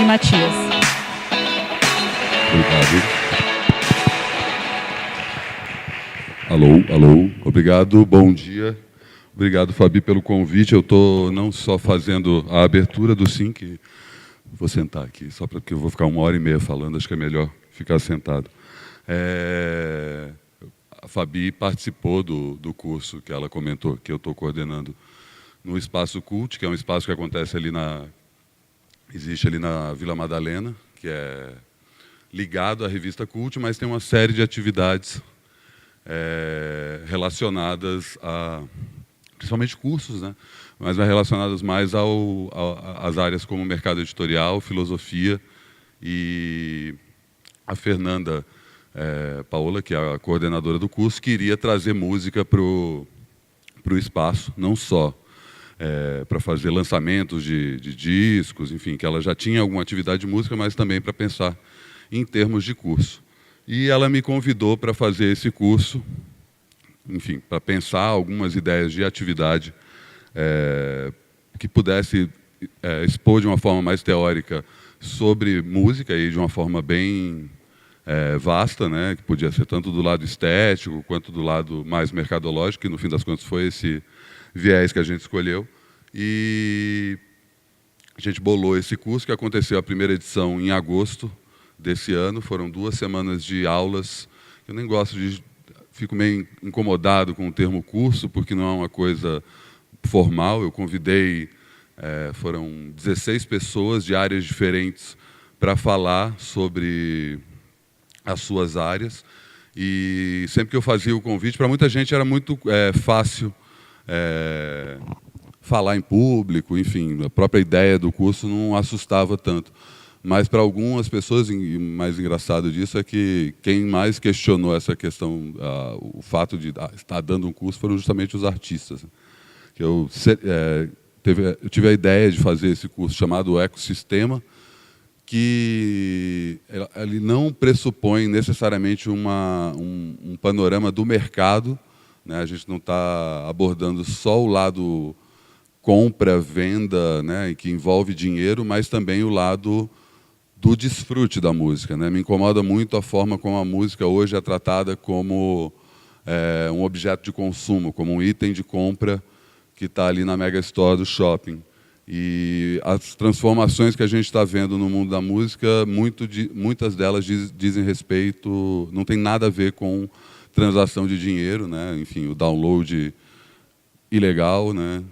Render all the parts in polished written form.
e Matias. Obrigado. Alô, alô. Obrigado, bom dia. Obrigado, Fabi, pelo convite. Eu estou não só fazendo a abertura do SINC, vou sentar aqui, só porque eu vou ficar 1h30 falando, acho que é melhor ficar sentado. A Fabi participou do curso que ela comentou, que eu estou coordenando no Espaço Cult, que é um espaço que acontece ali existe ali na Vila Madalena, que é ligado à revista Cult, mas tem uma série de atividades relacionadas a, principalmente cursos, né? Mas relacionadas mais às áreas como mercado editorial, filosofia, e a Fernanda Paola, que é a coordenadora do curso, queria trazer música para o espaço, não só para fazer lançamentos de discos, enfim, que ela já tinha alguma atividade de música, mas também para pensar em termos de curso. E ela me convidou para fazer esse curso, enfim, para pensar algumas ideias de atividade que pudesse expor de uma forma mais teórica sobre música e de uma forma bem vasta, né, que podia ser tanto do lado estético quanto do lado mais mercadológico, que no fim das contas foi esse viés que a gente escolheu. E a gente bolou esse curso, que aconteceu a primeira edição em agosto desse ano. Foram 2 semanas de aulas. Eu nem gosto fico meio incomodado com o termo curso, porque não é uma coisa formal. Eu convidei, foram 16 pessoas de áreas diferentes para falar sobre as suas áreas. E sempre que eu fazia o convite, para muita gente era muito fácil falar em público, enfim, a própria ideia do curso não assustava tanto. Mas para algumas pessoas, e o mais engraçado disso é que quem mais questionou essa questão, o fato de estar dando um curso, foram justamente os artistas. Eu tive a ideia de fazer esse curso chamado Ecossistema, que ele não pressupõe necessariamente um panorama do mercado, né? A gente não está abordando só o lado compra, venda, né, que envolve dinheiro, mas também o lado do desfrute da música, né? Me incomoda muito a forma como a música hoje é tratada como um objeto de consumo, como um item de compra que está ali na Mega Store do shopping. E as transformações que a gente está vendo no mundo da música, muitas delas dizem respeito, não tem nada a ver com transação de dinheiro, né? Enfim, o download ilegal, né?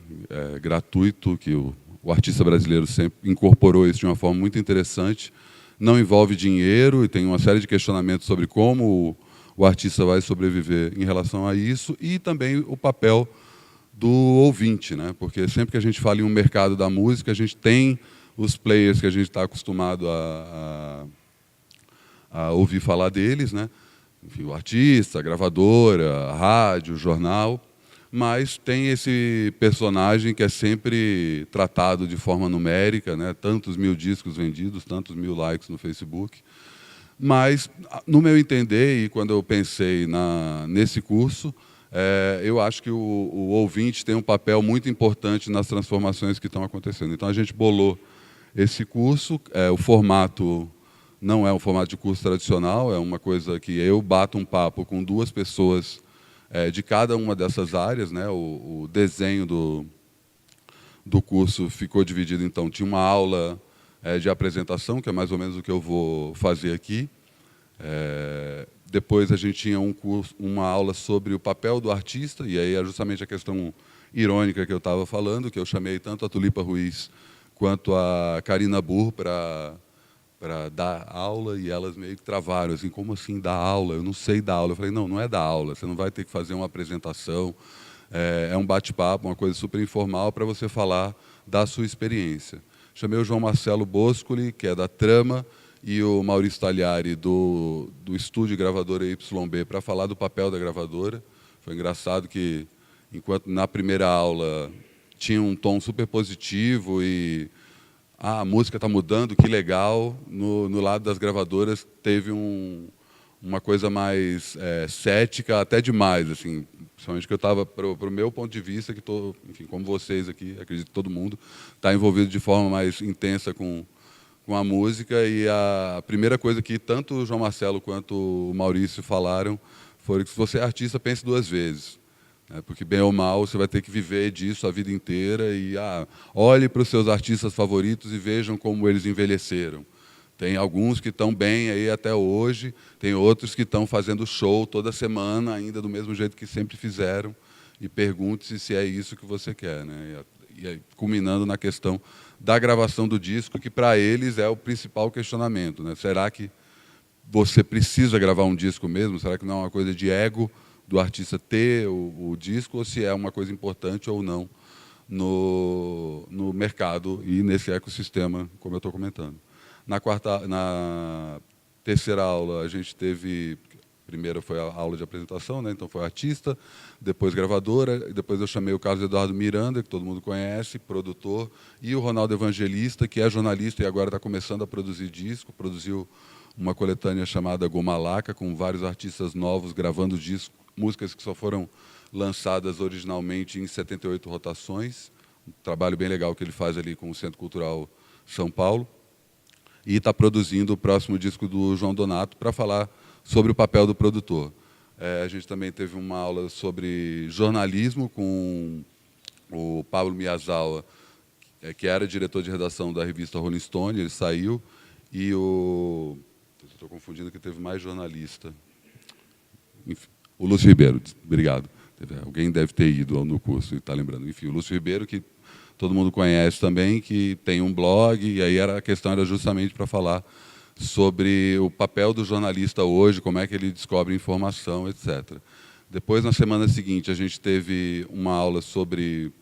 Gratuito, que o artista brasileiro sempre incorporou isso de uma forma muito interessante. Não envolve dinheiro e tem uma série de questionamentos sobre como o artista vai sobreviver em relação a isso, e também o papel do ouvinte, né? Porque sempre que a gente fala em um mercado da música, a gente tem os players que a gente está acostumado a ouvir falar deles, né? Enfim, o artista, a gravadora, a rádio, o jornal, mas tem esse personagem que é sempre tratado de forma numérica, né? Tantos mil discos vendidos, tantos mil likes no Facebook. Mas, no meu entender, e quando eu pensei nesse curso, eu acho que o ouvinte tem um papel muito importante nas transformações que estão acontecendo. Então, a gente bolou esse curso. O formato não é um formato de curso tradicional, é uma coisa que eu bato um papo com 2 pessoas de cada uma dessas áreas, né? O desenho do curso ficou dividido, então, tinha uma aula de apresentação, que é mais ou menos o que eu vou fazer aqui. Depois a gente tinha uma aula sobre o papel do artista, e aí é justamente a questão irônica que eu estava falando, que eu chamei tanto a Tulipa Ruiz quanto a Karina Burr para dar aula, e elas meio que travaram, assim, como assim dar aula? Eu não sei dar aula. Eu falei, não é dar aula, você não vai ter que fazer uma apresentação, é um bate-papo, uma coisa super informal para você falar da sua experiência. Chamei o João Marcelo Boscoli, que é da Trama, e o Maurício Tagliari, do estúdio gravadora YB, para falar do papel da gravadora. Foi engraçado que, enquanto na primeira aula tinha um tom super positivo e a música está mudando, que legal, no lado das gravadoras teve uma coisa mais cética, até demais, assim, principalmente que eu estava, para o meu ponto de vista, que estou, enfim, como vocês aqui, acredito que todo mundo, está envolvido de forma mais intensa com com a música, e a primeira coisa que tanto o João Marcelo quanto o Maurício falaram foi que se você é artista, pense duas vezes. Porque, bem ou mal, você vai ter que viver disso a vida inteira e olhe para os seus artistas favoritos e vejam como eles envelheceram. Tem alguns que estão bem aí até hoje, tem outros que estão fazendo show toda semana, ainda do mesmo jeito que sempre fizeram, e pergunte-se se é isso que você quer, né? E aí, culminando na questão da gravação do disco, que para eles é o principal questionamento, né? Será que você precisa gravar um disco mesmo? Será que não é uma coisa de ego do artista ter o disco, ou se é uma coisa importante ou não no mercado e nesse ecossistema, como eu estou comentando. Na terceira aula, a gente teve... Primeiro foi a aula de apresentação, né? Então foi artista, depois gravadora, e depois eu chamei o Carlos Eduardo Miranda, que todo mundo conhece, produtor, e o Ronaldo Evangelista, que é jornalista e agora está começando a produzir disco, produziu uma coletânea chamada Gomalaca, com vários artistas novos gravando disco, músicas que só foram lançadas originalmente em 78 rotações, um trabalho bem legal que ele faz ali com o Centro Cultural São Paulo, e está produzindo o próximo disco do João Donato para falar sobre o papel do produtor. A gente também teve uma aula sobre jornalismo com o Pablo Miyazawa, que era diretor de redação da revista Rolling Stone, ele saiu, e o... Estou confundindo que teve mais jornalista. Enfim, o Lúcio Ribeiro, obrigado. Alguém deve ter ido no curso e está lembrando. Enfim, o Lúcio Ribeiro, que todo mundo conhece também, que tem um blog, e aí a questão era justamente para falar sobre o papel do jornalista hoje, como é que ele descobre informação, etc. Depois, na semana seguinte, a gente teve uma aula sobre...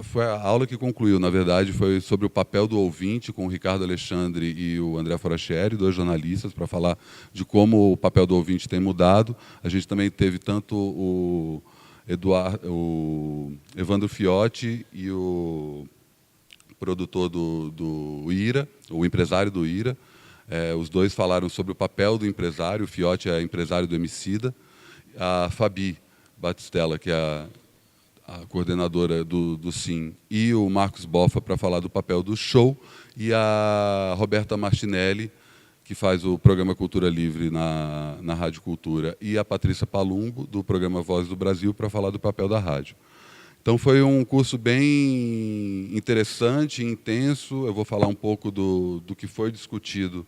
foi a aula que concluiu, na verdade, foi sobre o papel do ouvinte, com o Ricardo Alexandre e o André Forastieri, dois jornalistas, para falar de como o papel do ouvinte tem mudado. A gente também teve tanto o Evandro Fiotti e o produtor do IRA, o empresário do IRA. Os dois falaram sobre o papel do empresário. O Fiotti é empresário do Emicida. A Fabi Batistella, que é a coordenadora do SIM, e o Marcos Boffa para falar do papel do show, e a Roberta Martinelli, que faz o programa Cultura Livre na Rádio Cultura, e a Patrícia Palumbo, do programa Voz do Brasil, para falar do papel da rádio. Então foi um curso bem interessante, intenso. Eu vou falar um pouco do que foi discutido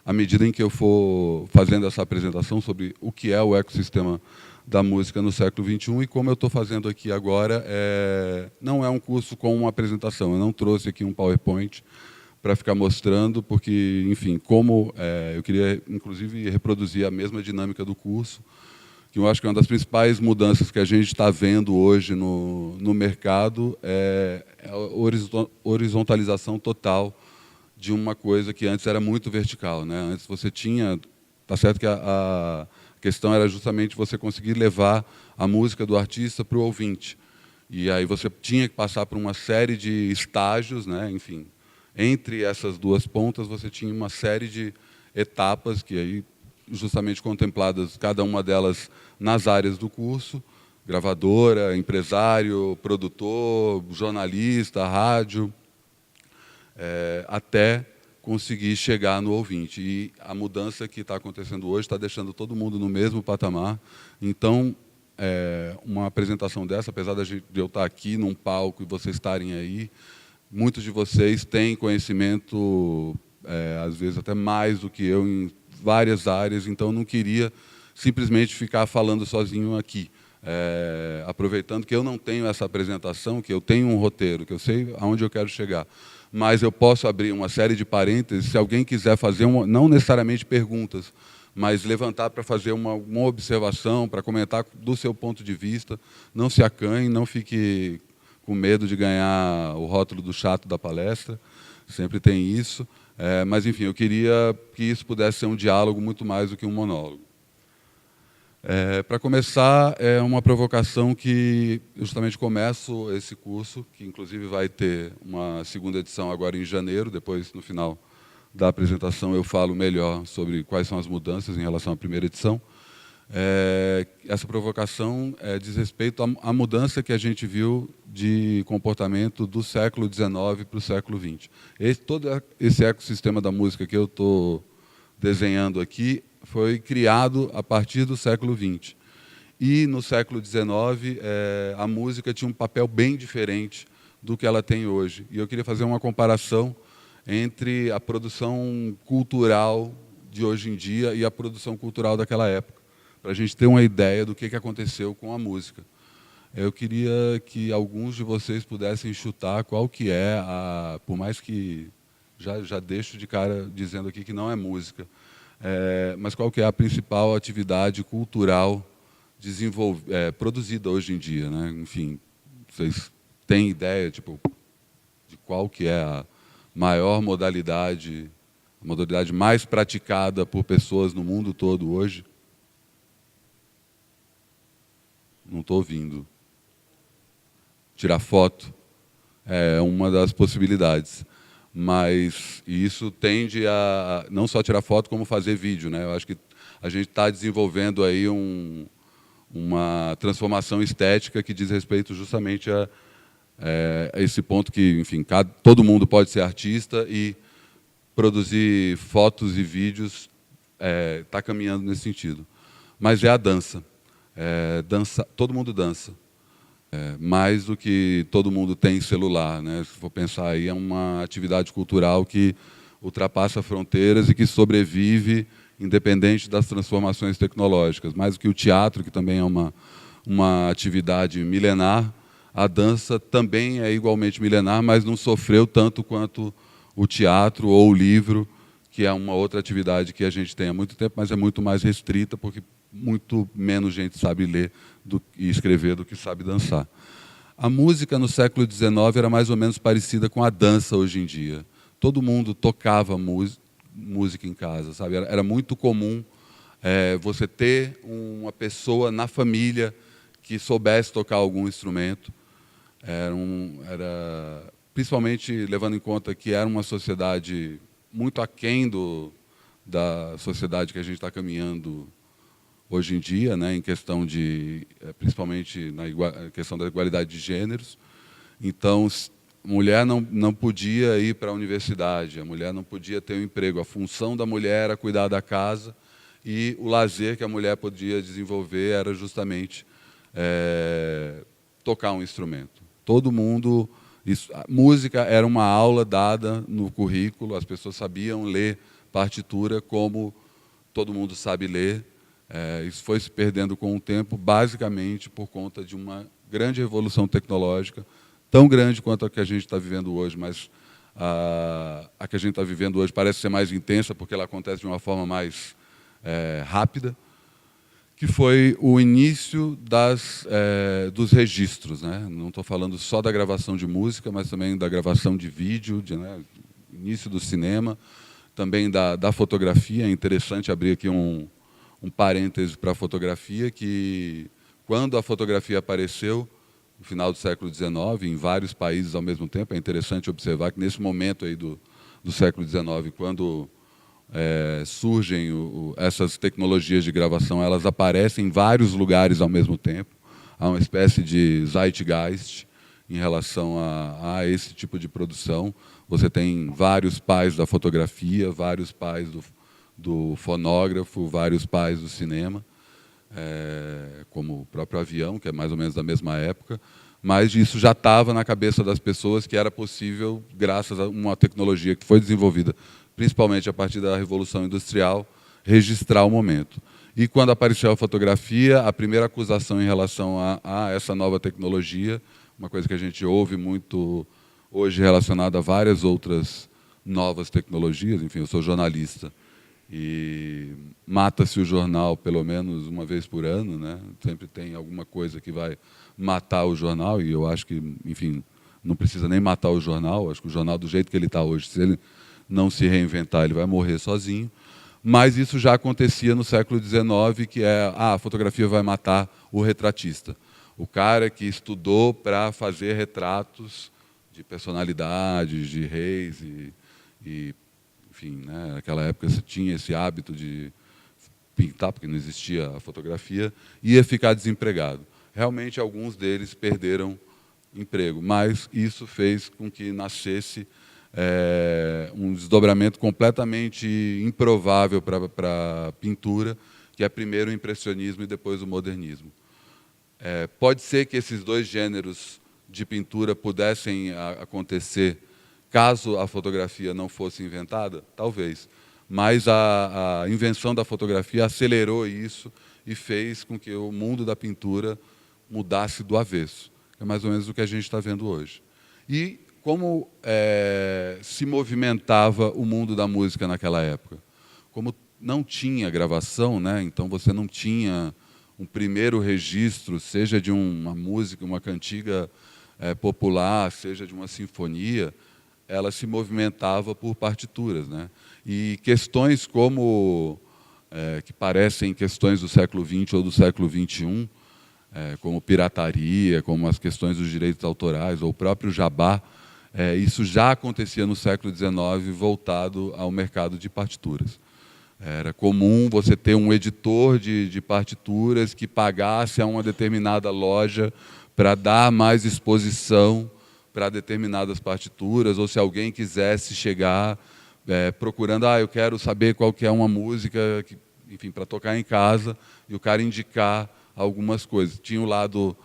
à medida em que eu for fazendo essa apresentação sobre o que é o ecossistema da música no século XXI, e como eu estou fazendo aqui agora, não é um curso com uma apresentação. Eu não trouxe aqui um PowerPoint para ficar mostrando, porque, enfim, eu queria, inclusive, reproduzir a mesma dinâmica do curso, que eu acho que uma das principais mudanças que a gente está vendo hoje no mercado é a horizontalização total de uma coisa que antes era muito vertical, né? Antes você tinha... Está certo que a questão era justamente você conseguir levar a música do artista para o ouvinte. E aí você tinha que passar por uma série de estágios, né? Enfim, entre essas duas pontas você tinha uma série de etapas que aí justamente contempladas, cada uma delas nas áreas do curso: gravadora, empresário, produtor, jornalista, rádio, até conseguir chegar no ouvinte. E a mudança que está acontecendo hoje está deixando todo mundo no mesmo patamar. Então, uma apresentação dessa, apesar de eu estar aqui num palco e vocês estarem aí, muitos de vocês têm conhecimento, às vezes até mais do que eu, em várias áreas, então não queria simplesmente ficar falando sozinho aqui. Aproveitando que eu não tenho essa apresentação, que eu tenho um roteiro, que eu sei aonde eu quero chegar, mas eu posso abrir uma série de parênteses se alguém quiser fazer, não necessariamente perguntas, mas levantar para fazer uma observação, para comentar do seu ponto de vista. Não se acanhe, não fique com medo de ganhar o rótulo do chato da palestra, sempre tem isso. Mas, enfim, eu queria que isso pudesse ser um diálogo muito mais do que um monólogo. Para começar, é uma provocação que eu justamente começo esse curso, que inclusive vai ter uma segunda edição agora em janeiro. Depois, no final da apresentação, eu falo melhor sobre quais são as mudanças em relação à primeira edição. Essa provocação diz respeito à mudança que a gente viu de comportamento do século XIX para o século XX. Todo esse ecossistema da música que eu estou desenhando aqui foi criado a partir do século XX. E no século XIX, a música tinha um papel bem diferente do que ela tem hoje. E eu queria fazer uma comparação entre a produção cultural de hoje em dia e a produção cultural daquela época, para a gente ter uma ideia do que aconteceu com a música. Eu queria que alguns de vocês pudessem chutar qual que é por mais que já deixo de cara dizendo aqui que não é música, mas qual que é a principal atividade cultural produzida hoje em dia, né? Enfim, vocês têm ideia, tipo, de qual que é a maior modalidade, a modalidade mais praticada por pessoas no mundo todo hoje? Não estou ouvindo. Tirar foto é uma das possibilidades. Mas isso tende a não só tirar foto, como fazer vídeo, né? Eu acho que a gente está desenvolvendo aí uma transformação estética que diz respeito justamente a esse ponto que, enfim, todo mundo pode ser artista e produzir fotos e vídeos está caminhando nesse sentido. Mas é a dança. Todo mundo dança. Mais do que todo mundo tem celular, né? Se for pensar aí, é uma atividade cultural que ultrapassa fronteiras e que sobrevive independente das transformações tecnológicas. Mais do que o teatro, que também é uma atividade milenar, a dança também é igualmente milenar, mas não sofreu tanto quanto o teatro ou o livro, que é uma outra atividade que a gente tem há muito tempo, mas é muito mais restrita, porque muito menos gente sabe ler e escrever do que sabe dançar. A música no século XIX era mais ou menos parecida com a dança hoje em dia. Todo mundo tocava música em casa, sabe? Era muito comum você ter uma pessoa na família que soubesse tocar algum instrumento. Principalmente levando em conta que era uma sociedade muito aquém da sociedade que a gente está caminhando hoje em dia, né, em questão principalmente na questão da igualdade de gêneros. Então, a mulher não podia ir para a universidade, a mulher não podia ter um emprego. A função da mulher era cuidar da casa e o lazer que a mulher podia desenvolver era justamente tocar um instrumento. Todo mundo... a música era uma aula dada no currículo, as pessoas sabiam ler partitura como todo mundo sabe ler. Isso foi se perdendo com o tempo, basicamente por conta de uma grande revolução tecnológica, tão grande quanto a que a gente está vivendo hoje, mas a que a gente está vivendo hoje parece ser mais intensa, porque ela acontece de uma forma mais rápida, que foi o início dos registros, né? Não estou falando só da gravação de música, mas também da gravação de vídeo, início do cinema, também da fotografia. É interessante abrir aqui um parêntese para a fotografia, que quando a fotografia apareceu, no final do século XIX, em vários países ao mesmo tempo, é interessante observar que nesse momento aí do século XIX, quando surgem essas tecnologias de gravação, elas aparecem em vários lugares ao mesmo tempo. Há uma espécie de zeitgeist em relação a esse tipo de produção. Você tem vários pais da fotografia, vários pais do fonógrafo, vários pais do cinema, como o próprio avião, que é mais ou menos da mesma época, mas isso já estava na cabeça das pessoas que era possível, graças a uma tecnologia que foi desenvolvida, principalmente a partir da Revolução Industrial, registrar o momento. E quando apareceu a fotografia, a primeira acusação em relação a essa nova tecnologia, uma coisa que a gente ouve muito hoje relacionada a várias outras novas tecnologias, enfim, eu sou jornalista, e mata-se o jornal pelo menos uma vez por ano, né? Sempre tem alguma coisa que vai matar o jornal, e eu acho que, enfim, não precisa nem matar o jornal. Acho que o jornal, do jeito que ele está hoje, se ele não se reinventar, ele vai morrer sozinho. Mas isso já acontecia no século XIX, que a fotografia vai matar o retratista. O cara que estudou para fazer retratos de personalidades, de reis, enfim, né, naquela época você tinha esse hábito de pintar, porque não existia a fotografia, ia ficar desempregado. Realmente, alguns deles perderam emprego, mas isso fez com que nascesse um desdobramento completamente improvável para a pintura, que é primeiro o impressionismo e depois o modernismo. Pode ser que esses dois gêneros de pintura pudessem acontecer caso a fotografia não fosse inventada? Talvez. Mas a invenção da fotografia acelerou isso e fez com que o mundo da pintura mudasse do avesso. É mais ou menos o que a gente está vendo hoje. E como se movimentava o mundo da música naquela época? Como não tinha gravação, né? Então você não tinha um primeiro registro, seja de uma música, uma cantiga popular, seja de uma sinfonia, ela se movimentava por partituras, né? E questões como, que parecem questões do século XX ou do século XXI, como pirataria, como as questões dos direitos autorais, ou o próprio jabá, isso já acontecia no século XIX, voltado ao mercado de partituras. Era comum você ter um editor de partituras que pagasse a uma determinada loja para dar mais exposição para determinadas partituras, ou se alguém quisesse chegar procurando, eu quero saber qual que é uma música, enfim, para tocar em casa, e o cara indicar algumas coisas. Tinha o lado,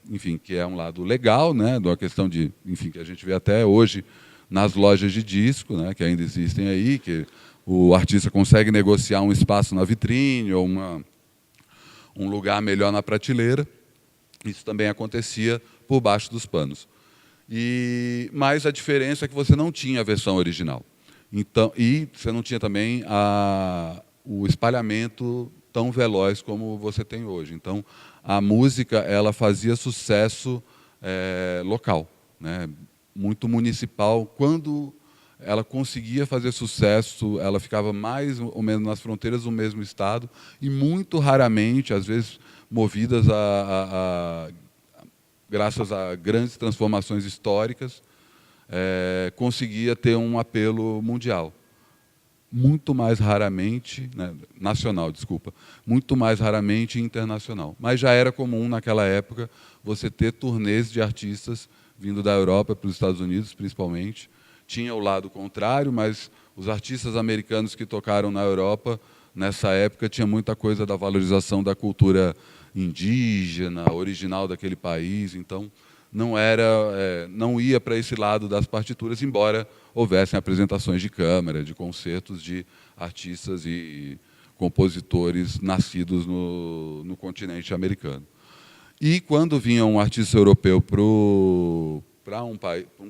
enfim, que é um lado legal, né, de uma questão de, enfim, que a gente vê até hoje nas lojas de disco, né, que ainda existem aí, que o artista consegue negociar um espaço na vitrine ou um lugar melhor na prateleira. Isso também acontecia por baixo dos panos. Mas a diferença é que você não tinha a versão original. Então, e você não tinha também o espalhamento tão veloz como você tem hoje. Então, a música ela fazia sucesso local, né? Muito municipal. Quando ela conseguia fazer sucesso, ela ficava mais ou menos nas fronteiras do mesmo estado e muito raramente, às vezes movidas graças a grandes transformações históricas, conseguia ter um apelo mundial. Muito mais raramente, né, nacional, desculpa, muito mais raramente internacional. Mas já era comum naquela época você ter turnês de artistas vindo da Europa para os Estados Unidos, principalmente. Tinha o lado contrário, mas os artistas americanos que tocaram na Europa, nessa época, tinha muita coisa da valorização da cultura indígena, original daquele país. Então, não ia para esse lado das partituras, embora houvessem apresentações de câmara, de concertos de artistas e compositores nascidos no continente americano. E quando vinha um artista europeu para um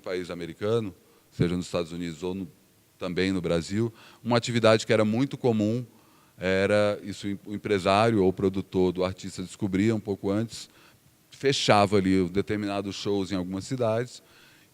país americano, seja nos Estados Unidos ou também no Brasil, uma atividade que era muito comum era isso: o empresário ou o produtor do artista descobria um pouco antes, fechava ali determinados shows em algumas cidades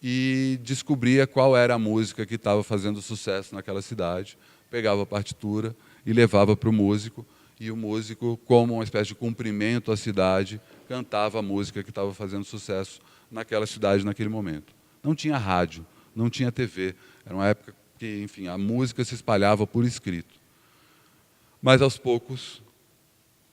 e descobria qual era a música que estava fazendo sucesso naquela cidade, pegava a partitura e levava para o músico, e o músico, como uma espécie de cumprimento à cidade, cantava a música que estava fazendo sucesso naquela cidade naquele momento. Não tinha rádio, não tinha TV, era uma época que, enfim, a música se espalhava por escrito. Mas, aos poucos,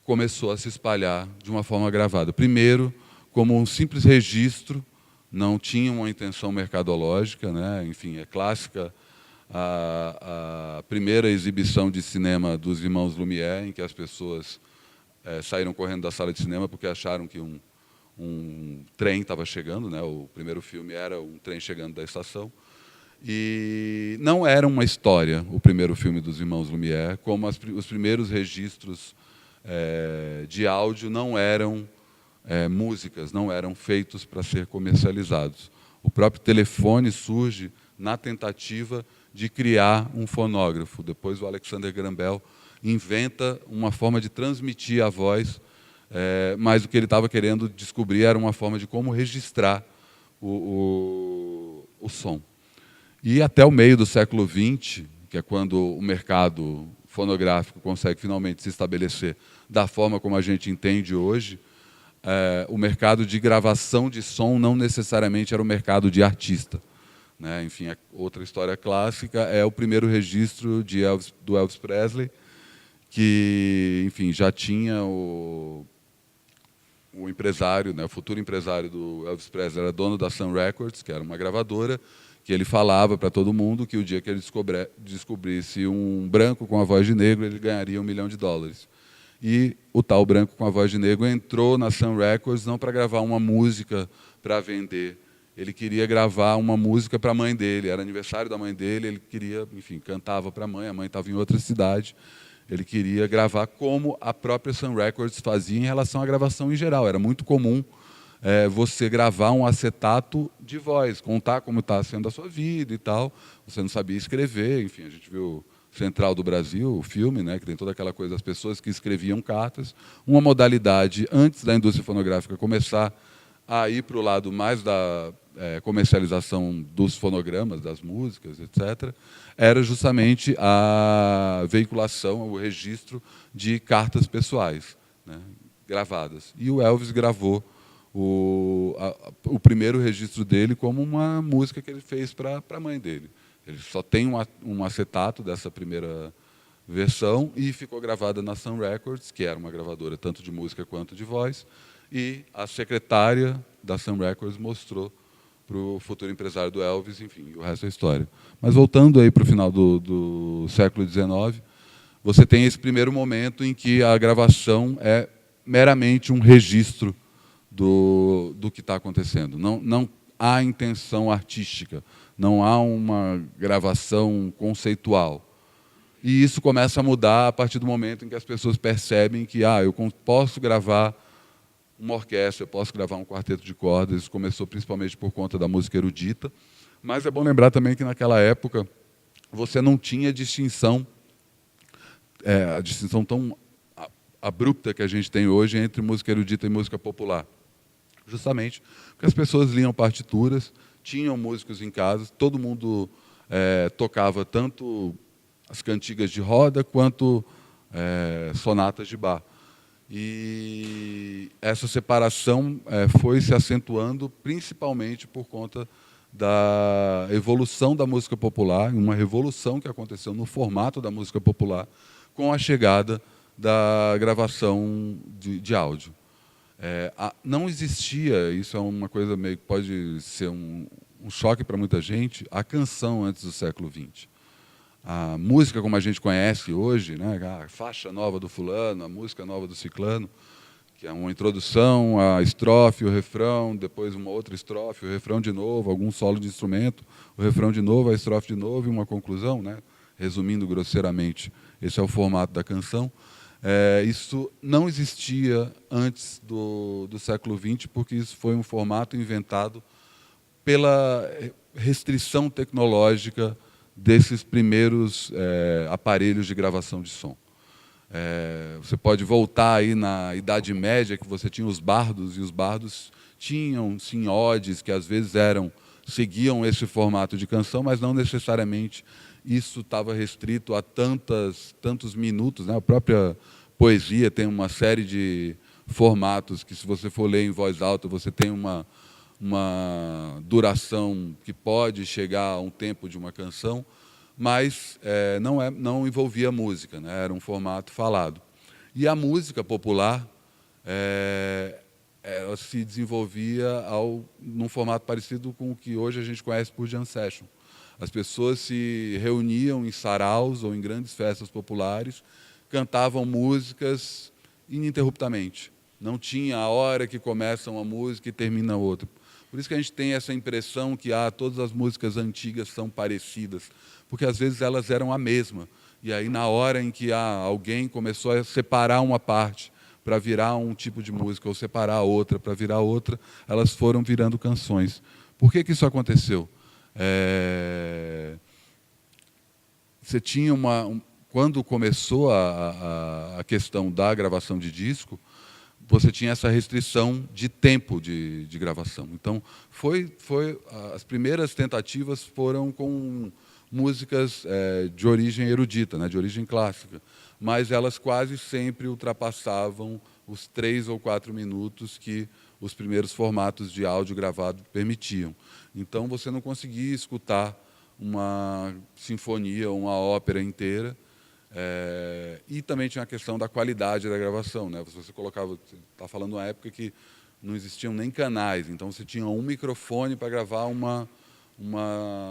começou a se espalhar de uma forma gravada. Primeiro, como um simples registro, não tinha uma intenção mercadológica, né? Enfim, é clássica a primeira exibição de cinema dos irmãos Lumière, em que as pessoas saíram correndo da sala de cinema porque acharam que um trem estava chegando, né? O primeiro filme era um trem chegando da estação. E não era uma história, o primeiro filme dos irmãos Lumière, como os primeiros registros de áudio não eram músicas, não eram feitos para ser comercializados. O próprio telefone surge na tentativa de criar um fonógrafo. Depois o Alexander Graham Bell inventa uma forma de transmitir a voz, mas o que ele estava querendo descobrir era uma forma de como registrar o som. E até o meio do século XX, que é quando o mercado fonográfico consegue finalmente se estabelecer da forma como a gente entende hoje, o mercado de gravação de som não necessariamente era o mercado de artista, né? Enfim, outra história clássica é o primeiro registro do Elvis Presley, que, enfim, já tinha o empresário, né, o futuro empresário do Elvis Presley, era dono da Sun Records, que era uma gravadora, que ele falava para todo mundo que o dia que ele descobrisse um branco com a voz de negro, ele ganharia $1 milhão. E o tal branco com a voz de negro entrou na Sun Records não para gravar uma música para vender, ele queria gravar uma música para a mãe dele, era aniversário da mãe dele, ele queria, enfim, cantava para a mãe estava em outra cidade, ele queria gravar como a própria Sun Records fazia em relação à gravação em geral. Era muito comum você gravar um acetato de voz, contar como está sendo a sua vida e tal. Você não sabia escrever, enfim, a gente viu Central do Brasil, o filme, né, que tem toda aquela coisa das pessoas que escreviam cartas. Uma modalidade, antes da indústria fonográfica começar a ir para o lado mais da comercialização dos fonogramas, das músicas, etc., era justamente a veiculação, o registro de cartas pessoais, né, gravadas. E o Elvis gravou o primeiro registro dele como uma música que ele fez para a mãe dele. Ele só tem um acetato dessa primeira versão e ficou gravada na Sun Records, que era uma gravadora tanto de música quanto de voz, e a secretária da Sun Records mostrou para o futuro empresário do Elvis, enfim, o resto é história. Mas voltando aí para o final do século XIX, você tem esse primeiro momento em que a gravação é meramente um registro do que está acontecendo. Não há intenção artística, não há uma gravação conceitual. E isso começa a mudar a partir do momento em que as pessoas percebem que eu posso gravar uma orquestra, eu posso gravar um quarteto de cordas. Isso começou principalmente por conta da música erudita, mas é bom lembrar também que naquela época você não tinha distinção, a distinção tão abrupta que a gente tem hoje entre música erudita e música popular. Justamente porque as pessoas liam partituras, tinham músicos em casa, todo mundo tocava tanto as cantigas de roda quanto sonatas de Bach. E essa separação foi se acentuando principalmente por conta da evolução da música popular, uma revolução que aconteceu no formato da música popular com a chegada da gravação de áudio. Não existia, isso é uma coisa meio que pode ser um choque para muita gente, a canção antes do século XX. A música como a gente conhece hoje, né, a faixa nova do fulano, a música nova do ciclano, que é uma introdução, a estrofe, o refrão, depois uma outra estrofe, o refrão de novo, algum solo de instrumento, o refrão de novo, a estrofe de novo e uma conclusão, né, resumindo grosseiramente, esse é o formato da canção. Isso não existia antes do século XX, porque isso foi um formato inventado pela restrição tecnológica desses primeiros aparelhos de gravação de som. Você pode voltar aí na Idade Média, que você tinha os bardos, e os bardos tinham, sim, odes, que às vezes seguiam esse formato de canção, mas não necessariamente isso estava restrito a tantos minutos, né? A própria poesia tem uma série de formatos que, se você for ler em voz alta, você tem uma duração que pode chegar a um tempo de uma canção, mas não envolvia música, né? Era um formato falado. E a música popular ela se desenvolvia num formato parecido com o que hoje a gente conhece por jam session. As pessoas se reuniam em saraus ou em grandes festas populares, cantavam músicas ininterruptamente. Não tinha a hora que começa uma música e termina outra. Por isso que a gente tem essa impressão que todas as músicas antigas são parecidas, porque às vezes elas eram a mesma. E aí, na hora em que alguém começou a separar uma parte para virar um tipo de música, ou separar a outra para virar outra, elas foram virando canções. Por que isso aconteceu? Você tinha quando começou a questão da gravação de disco, você tinha essa restrição de tempo de gravação. Então, as primeiras tentativas foram com músicas de origem erudita, né, de origem clássica, mas elas quase sempre ultrapassavam os 3 ou 4 minutos que os primeiros formatos de áudio gravado permitiam. Então, você não conseguia escutar uma sinfonia ou uma ópera inteira E também tinha a questão da qualidade da gravação, né? Você colocava, você está falando uma época que não existiam nem canais, então você tinha um microfone para gravar uma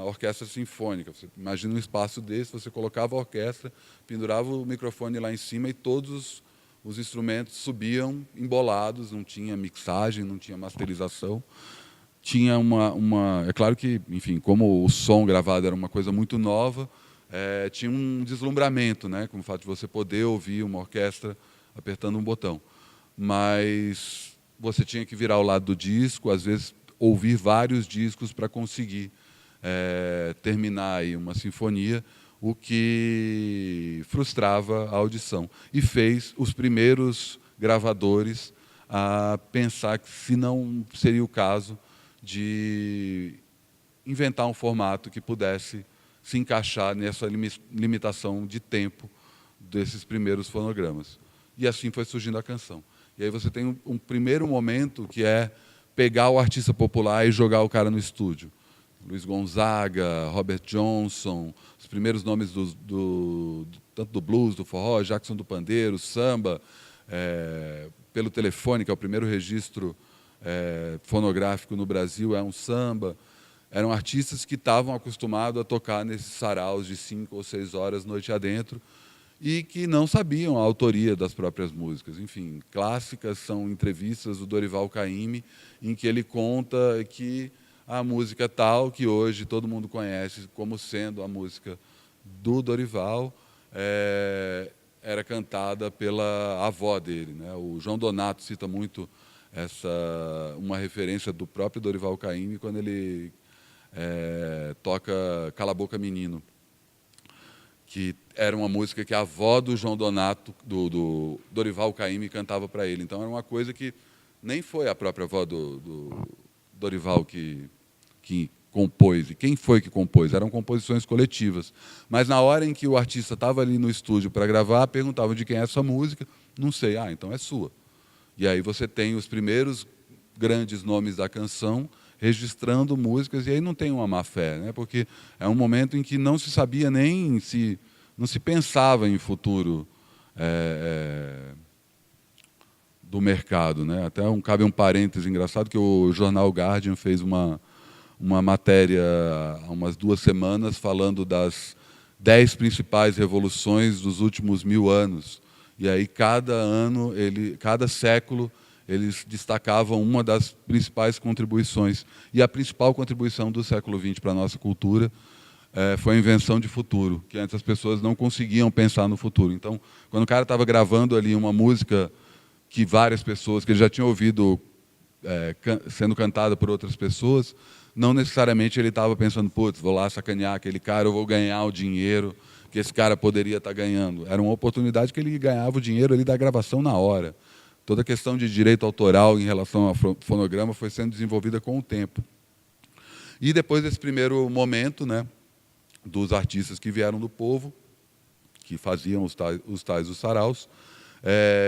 orquestra sinfônica. Você imagina um espaço desse, você colocava a orquestra, pendurava o microfone lá em cima e todos os instrumentos subiam embolados, não tinha mixagem, não tinha masterização. Tinha é claro que, enfim, como o som gravado era uma coisa muito nova, tinha um deslumbramento, né, com o fato de você poder ouvir uma orquestra apertando um botão. Mas você tinha que virar ao lado do disco, às vezes ouvir vários discos para conseguir terminar aí uma sinfonia, o que frustrava a audição. E fez os primeiros gravadores a pensar que se não seria o caso de inventar um formato que pudesse se encaixar nessa limitação de tempo desses primeiros fonogramas. E assim foi surgindo a canção. E aí você tem um primeiro momento que é pegar o artista popular e jogar o cara no estúdio. Luiz Gonzaga, Robert Johnson, os primeiros nomes tanto do blues, do forró, Jackson do pandeiro, samba, pelo telefone, que é o primeiro registro fonográfico no Brasil, é um samba. Eram artistas que estavam acostumados a tocar nesses saraus de 5 ou 6 horas noite adentro e que não sabiam a autoria das próprias músicas. Enfim, clássicas são entrevistas do Dorival Caymmi, em que ele conta que a música tal, que hoje todo mundo conhece como sendo a música do Dorival, era cantada pela avó dele, né? O João Donato cita muito uma referência do próprio Dorival Caymmi quando ele toca Cala a Boca Menino, que era uma música que a avó do João Donato, do Dorival Caymmi, cantava para ele. Então era uma coisa que nem foi a própria avó do Dorival que compôs. E quem foi que compôs? Eram composições coletivas. Mas na hora em que o artista estava ali no estúdio para gravar, perguntavam de quem é essa música. Não sei. Ah, então é sua. E aí você tem os primeiros grandes nomes da canção registrando músicas, e aí não tem uma má fé, né? Porque é um momento em que não se sabia nem não se pensava em futuro do mercado, né? Até cabe um parêntese engraçado que o jornal Guardian fez uma matéria há umas 2 semanas falando das 10 principais revoluções dos últimos 1000 anos. E aí cada século eles destacavam uma das principais contribuições. E a principal contribuição do século XX para a nossa cultura foi a invenção de futuro, que antes as pessoas não conseguiam pensar no futuro. Então, quando o cara estava gravando ali uma música que várias pessoas, que ele já tinha ouvido sendo cantada por outras pessoas, não necessariamente ele estava pensando, putz, vou lá sacanear aquele cara, eu vou ganhar o dinheiro que esse cara poderia estar ganhando. Era uma oportunidade que ele ganhava o dinheiro ali da gravação na hora. Toda a questão de direito autoral em relação ao fonograma foi sendo desenvolvida com o tempo. E depois desse primeiro momento, né, dos artistas que vieram do povo, que faziam os tais os saraus,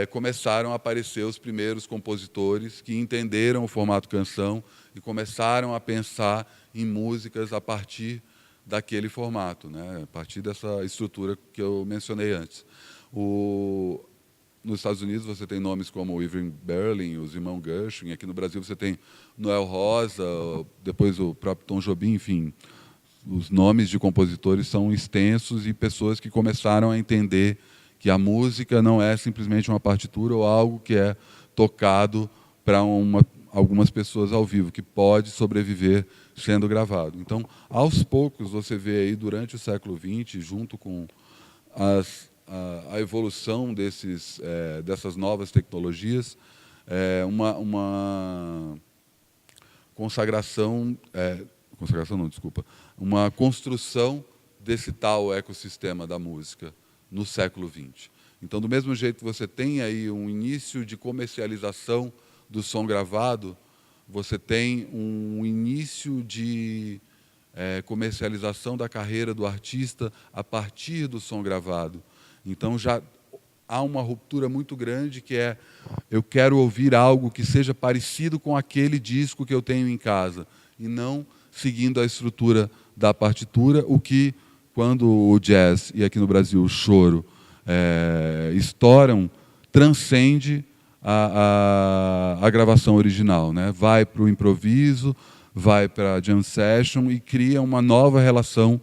começaram a aparecer os primeiros compositores que entenderam o formato canção e começaram a pensar em músicas a partir daquele formato, né, a partir dessa estrutura que eu mencionei antes. Nos Estados Unidos você tem nomes como o Irving Berlin, o Simon Gershwin. Aqui no Brasil você tem Noel Rosa, depois o próprio Tom Jobim, enfim. Os nomes de compositores são extensos e pessoas que começaram a entender que a música não é simplesmente uma partitura ou algo que é tocado para algumas pessoas ao vivo, que pode sobreviver sendo gravado. Então, aos poucos, você vê aí durante o século XX, junto com a evolução dessas novas tecnologias, uma uma construção desse tal ecossistema da música no século XX. Então, do mesmo jeito que você tem aí um início de comercialização do som gravado, você tem um início de comercialização da carreira do artista a partir do som gravado. Então, já há uma ruptura muito grande que eu quero ouvir algo que seja parecido com aquele disco que eu tenho em casa, e não seguindo a estrutura da partitura, o que, quando o jazz, e aqui no Brasil o choro, estouram transcende a gravação original, né? Vai para o improviso, vai para a jam session e cria uma nova relação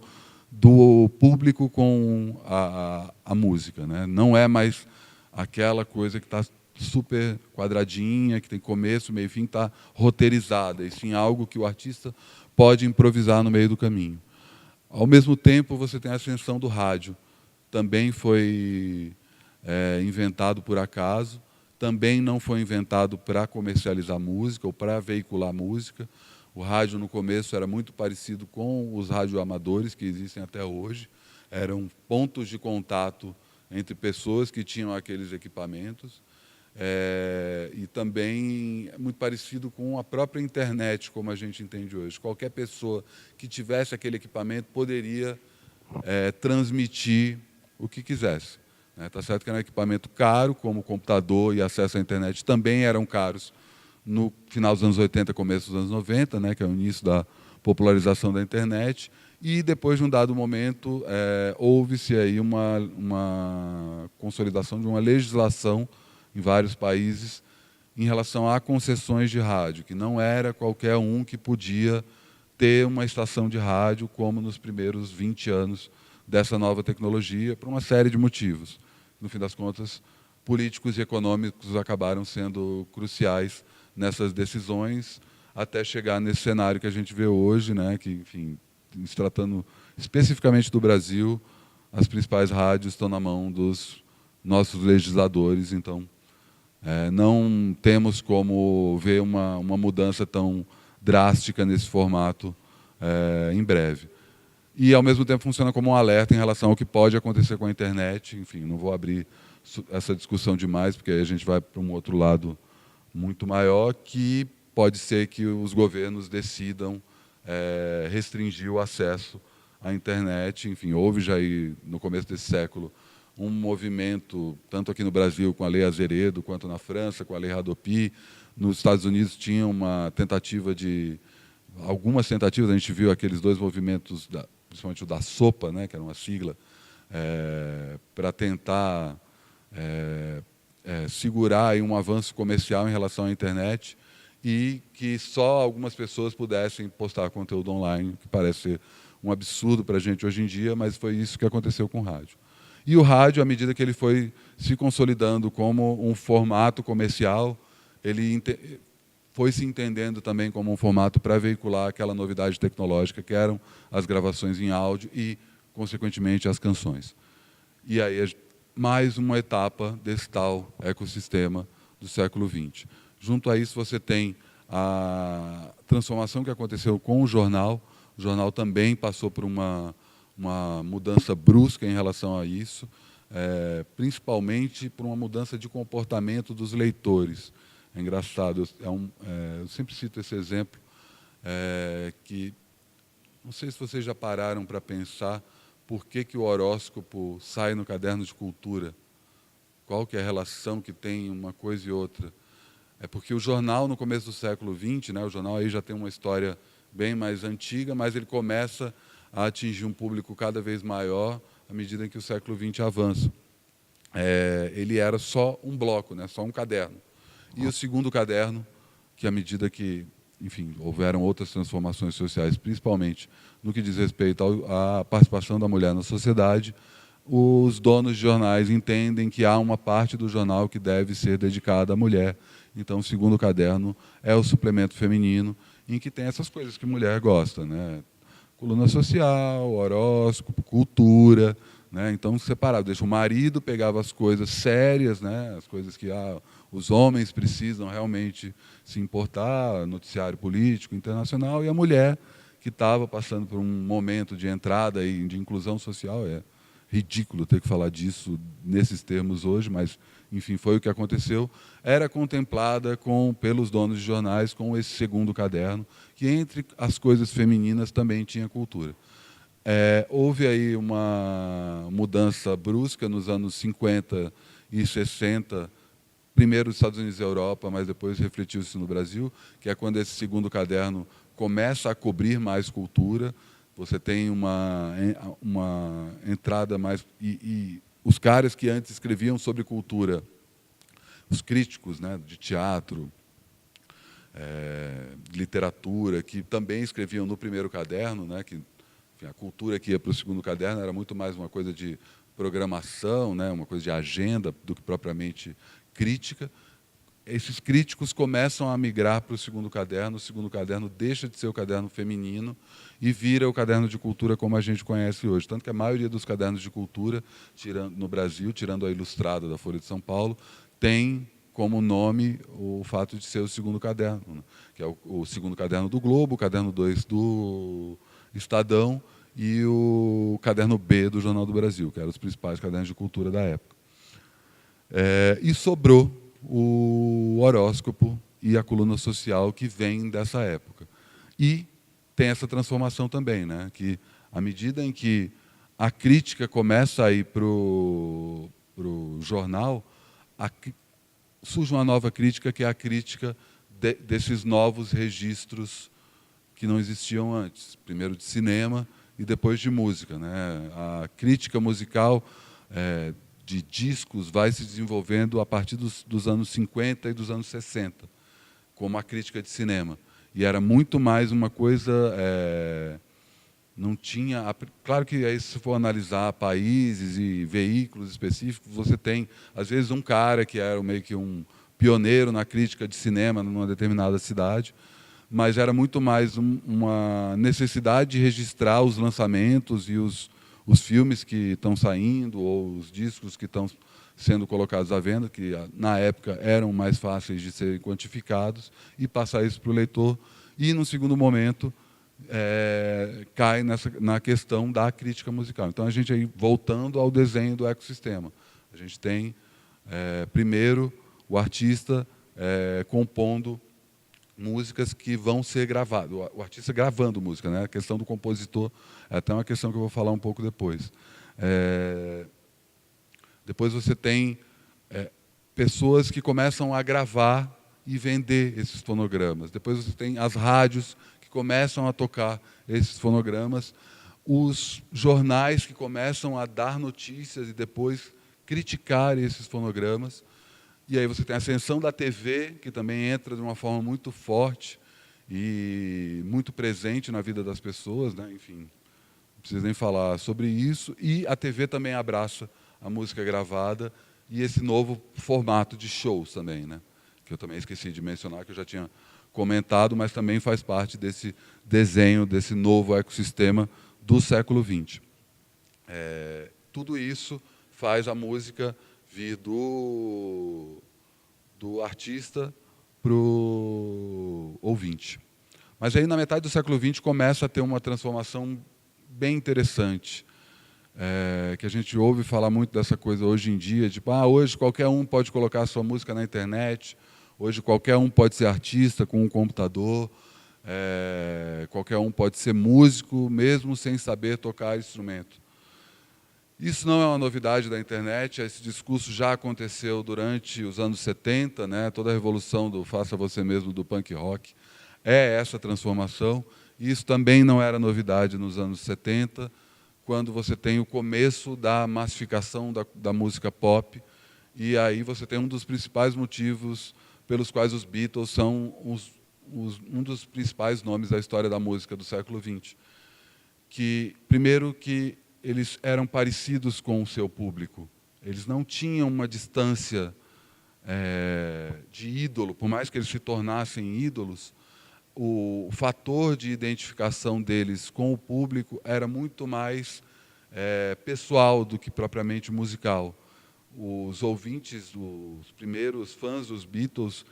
do público com a música, né? Não é mais aquela coisa que está super quadradinha, que tem começo, meio e fim, está roteirizada, e sim algo que o artista pode improvisar no meio do caminho. Ao mesmo tempo, você tem a ascensão do rádio. Também foi inventado por acaso, também não foi inventado para comercializar música ou para veicular música. O rádio, no começo, era muito parecido com os radioamadores que existem até hoje. Eram pontos de contato entre pessoas que tinham aqueles equipamentos. E também é muito parecido com a própria internet, como a gente entende hoje. Qualquer pessoa que tivesse aquele equipamento poderia transmitir o que quisesse. Está certo que era um equipamento caro, como o computador e acesso à internet também eram caros no final dos anos 80, começo dos anos 90, né, que é o início da popularização da internet, e depois de um dado momento houve-se aí uma consolidação de uma legislação em vários países em relação a concessões de rádio, que não era qualquer um que podia ter uma estação de rádio como nos primeiros 20 anos dessa nova tecnologia, por uma série de motivos. No fim das contas, políticos e econômicos acabaram sendo cruciais nessas decisões, até chegar nesse cenário que a gente vê hoje, né, que, enfim, se tratando especificamente do Brasil, as principais rádios estão na mão dos nossos legisladores, então não temos como ver uma mudança tão drástica nesse formato em breve. E, ao mesmo tempo, funciona como um alerta em relação ao que pode acontecer com a internet. Enfim, não vou abrir essa discussão demais, porque aí a gente vai para um outro lado muito maior, que pode ser que os governos decidam restringir o acesso à internet. Enfim, houve já aí, no começo desse século, um movimento, tanto aqui no Brasil com a Lei Azeredo, quanto na França com a Lei Hadopi. Nos Estados Unidos tinha uma tentativa algumas tentativas, a gente viu aqueles dois movimentos, principalmente o da SOPA, né, que era uma sigla, para tentar segurar aí um avanço comercial em relação à internet e que só algumas pessoas pudessem postar conteúdo online, que parece ser um absurdo para a gente hoje em dia, mas foi isso que aconteceu com o rádio. E o rádio, à medida que ele foi se consolidando como um formato comercial, ele foi se entendendo também como um formato para veicular aquela novidade tecnológica que eram as gravações em áudio e, consequentemente, as canções. E aí, mais uma etapa desse tal ecossistema do século XX. Junto a isso, você tem a transformação que aconteceu com o jornal. O jornal também passou por uma mudança brusca em relação a isso, principalmente por uma mudança de comportamento dos leitores. É engraçado, eu sempre cito esse exemplo, que não sei se vocês já pararam para pensar por que o horóscopo sai no caderno de cultura, qual que é a relação que tem uma coisa e outra. É porque o jornal, no começo do século XX, né, o jornal aí já tem uma história bem mais antiga, mas ele começa a atingir um público cada vez maior à medida em que o século XX avança. Ele era só um bloco, né, só um caderno. E o segundo caderno, que à medida que, enfim, houveram outras transformações sociais, principalmente no que diz respeito à participação da mulher na sociedade, os donos de jornais entendem que há uma parte do jornal que deve ser dedicada à mulher. Então, o segundo caderno é o suplemento feminino, em que tem essas coisas que mulher gosta, né? Coluna social, horóscopo, cultura, né? Então, separado. Deixa o marido pegava as coisas sérias, né? As coisas que os homens precisam realmente se importar, noticiário político, internacional, e a mulher, que estava passando por um momento de entrada e de inclusão social. É ridículo ter que falar disso nesses termos hoje, mas, enfim, foi o que aconteceu. Era contemplada pelos donos de jornais com esse segundo caderno, que entre as coisas femininas também tinha cultura. Houve aí uma mudança brusca nos anos 50 e 60, primeiro nos Estados Unidos e Europa, mas depois refletiu-se no Brasil, que é quando esse segundo caderno começa a cobrir mais cultura. Você tem uma entrada mais... E os caras que antes escreviam sobre cultura, os críticos, né, de teatro, literatura, que também escreviam no primeiro caderno, né, que enfim, a cultura que ia para o segundo caderno era muito mais uma coisa de programação, né, uma coisa de agenda, do que propriamente crítica. Esses críticos começam a migrar para o segundo caderno deixa de ser o caderno feminino e vira o caderno de cultura como a gente conhece hoje. Tanto que a maioria dos cadernos de cultura no Brasil, tirando a Ilustrada da Folha de São Paulo, tem como nome o fato de ser o segundo caderno, né? Que é o segundo caderno do Globo, o caderno 2 do Estadão e o caderno B do Jornal do Brasil, que eram os principais cadernos de cultura da época. E sobrou o horóscopo e a coluna social que vem dessa época. E tem essa transformação também, né? Que à medida em que a crítica começa a ir para o jornal, surge uma nova crítica, que é a crítica desses novos registros que não existiam antes. Primeiro de cinema e depois de música, né? A crítica musical de discos vai se desenvolvendo a partir dos anos 50 e dos anos 60, como a crítica de cinema. E era muito mais uma coisa... não tinha... Claro que aí, se for analisar países e veículos específicos, você tem, às vezes, um cara que era meio que um pioneiro na crítica de cinema numa determinada cidade, mas era muito mais uma necessidade de registrar os lançamentos e os filmes que estão saindo, ou os discos que estão sendo colocados à venda, que na época eram mais fáceis de serem quantificados, e passar isso para o leitor. E, no segundo momento, cai na questão da crítica musical. Então, a gente, aí, voltando ao desenho do ecossistema, a gente tem, primeiro, o artista compondo músicas que vão ser gravadas, o artista gravando música, né? A questão do compositor é até uma questão que eu vou falar um pouco depois. Depois você tem pessoas que começam a gravar e vender esses fonogramas. Depois você tem as rádios que começam a tocar esses fonogramas, os jornais que começam a dar notícias e depois criticar esses fonogramas. E aí você tem a ascensão da TV, que também entra de uma forma muito forte e muito presente na vida das pessoas, né? Enfim, não preciso nem falar sobre isso. E a TV também abraça a música gravada e esse novo formato de shows também, né? Que eu também esqueci de mencionar, que eu já tinha comentado, mas também faz parte desse desenho, desse novo ecossistema do século XX. Tudo isso faz a música vir do artista para o ouvinte. Mas aí, na metade do século XX, começa a ter uma transformação bem interessante, que a gente ouve falar muito dessa coisa hoje em dia, tipo, hoje qualquer um pode colocar a sua música na internet, hoje qualquer um pode ser artista com um computador, qualquer um pode ser músico, mesmo sem saber tocar instrumento. Isso não é uma novidade da internet, esse discurso já aconteceu durante os anos 70, né? Toda a revolução do faça você mesmo do punk rock é essa transformação. E isso também não era novidade nos anos 70, quando você tem o começo da massificação da música pop, e aí você tem um dos principais motivos pelos quais os Beatles são um dos principais nomes da história da música do século XX. Primeiro, que eles eram parecidos com o seu público. Eles não tinham uma distância de ídolo, por mais que eles se tornassem ídolos, o fator de identificação deles com o público era muito mais pessoal do que propriamente musical. Os ouvintes, os primeiros fãs dos Beatles,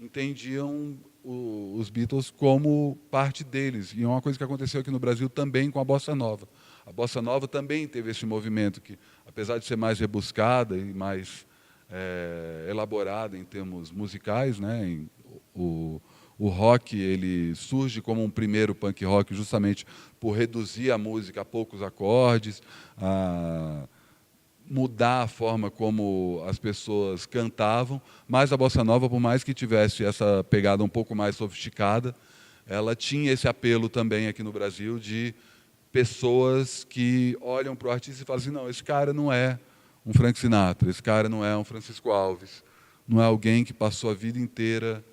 entendiam os Beatles como parte deles. E é uma coisa que aconteceu aqui no Brasil também com a Bossa Nova. A Bossa Nova também teve esse movimento que, apesar de ser mais rebuscada e mais elaborada em termos musicais, né, o rock ele surge como um primeiro punk rock justamente por reduzir a música a poucos acordes, a mudar a forma como as pessoas cantavam, mas a Bossa Nova, por mais que tivesse essa pegada um pouco mais sofisticada, ela tinha esse apelo também aqui no Brasil de pessoas que olham para o artista e falam assim, não, esse cara não é um Frank Sinatra, esse cara não é um Francisco Alves, não é alguém que passou a vida inteira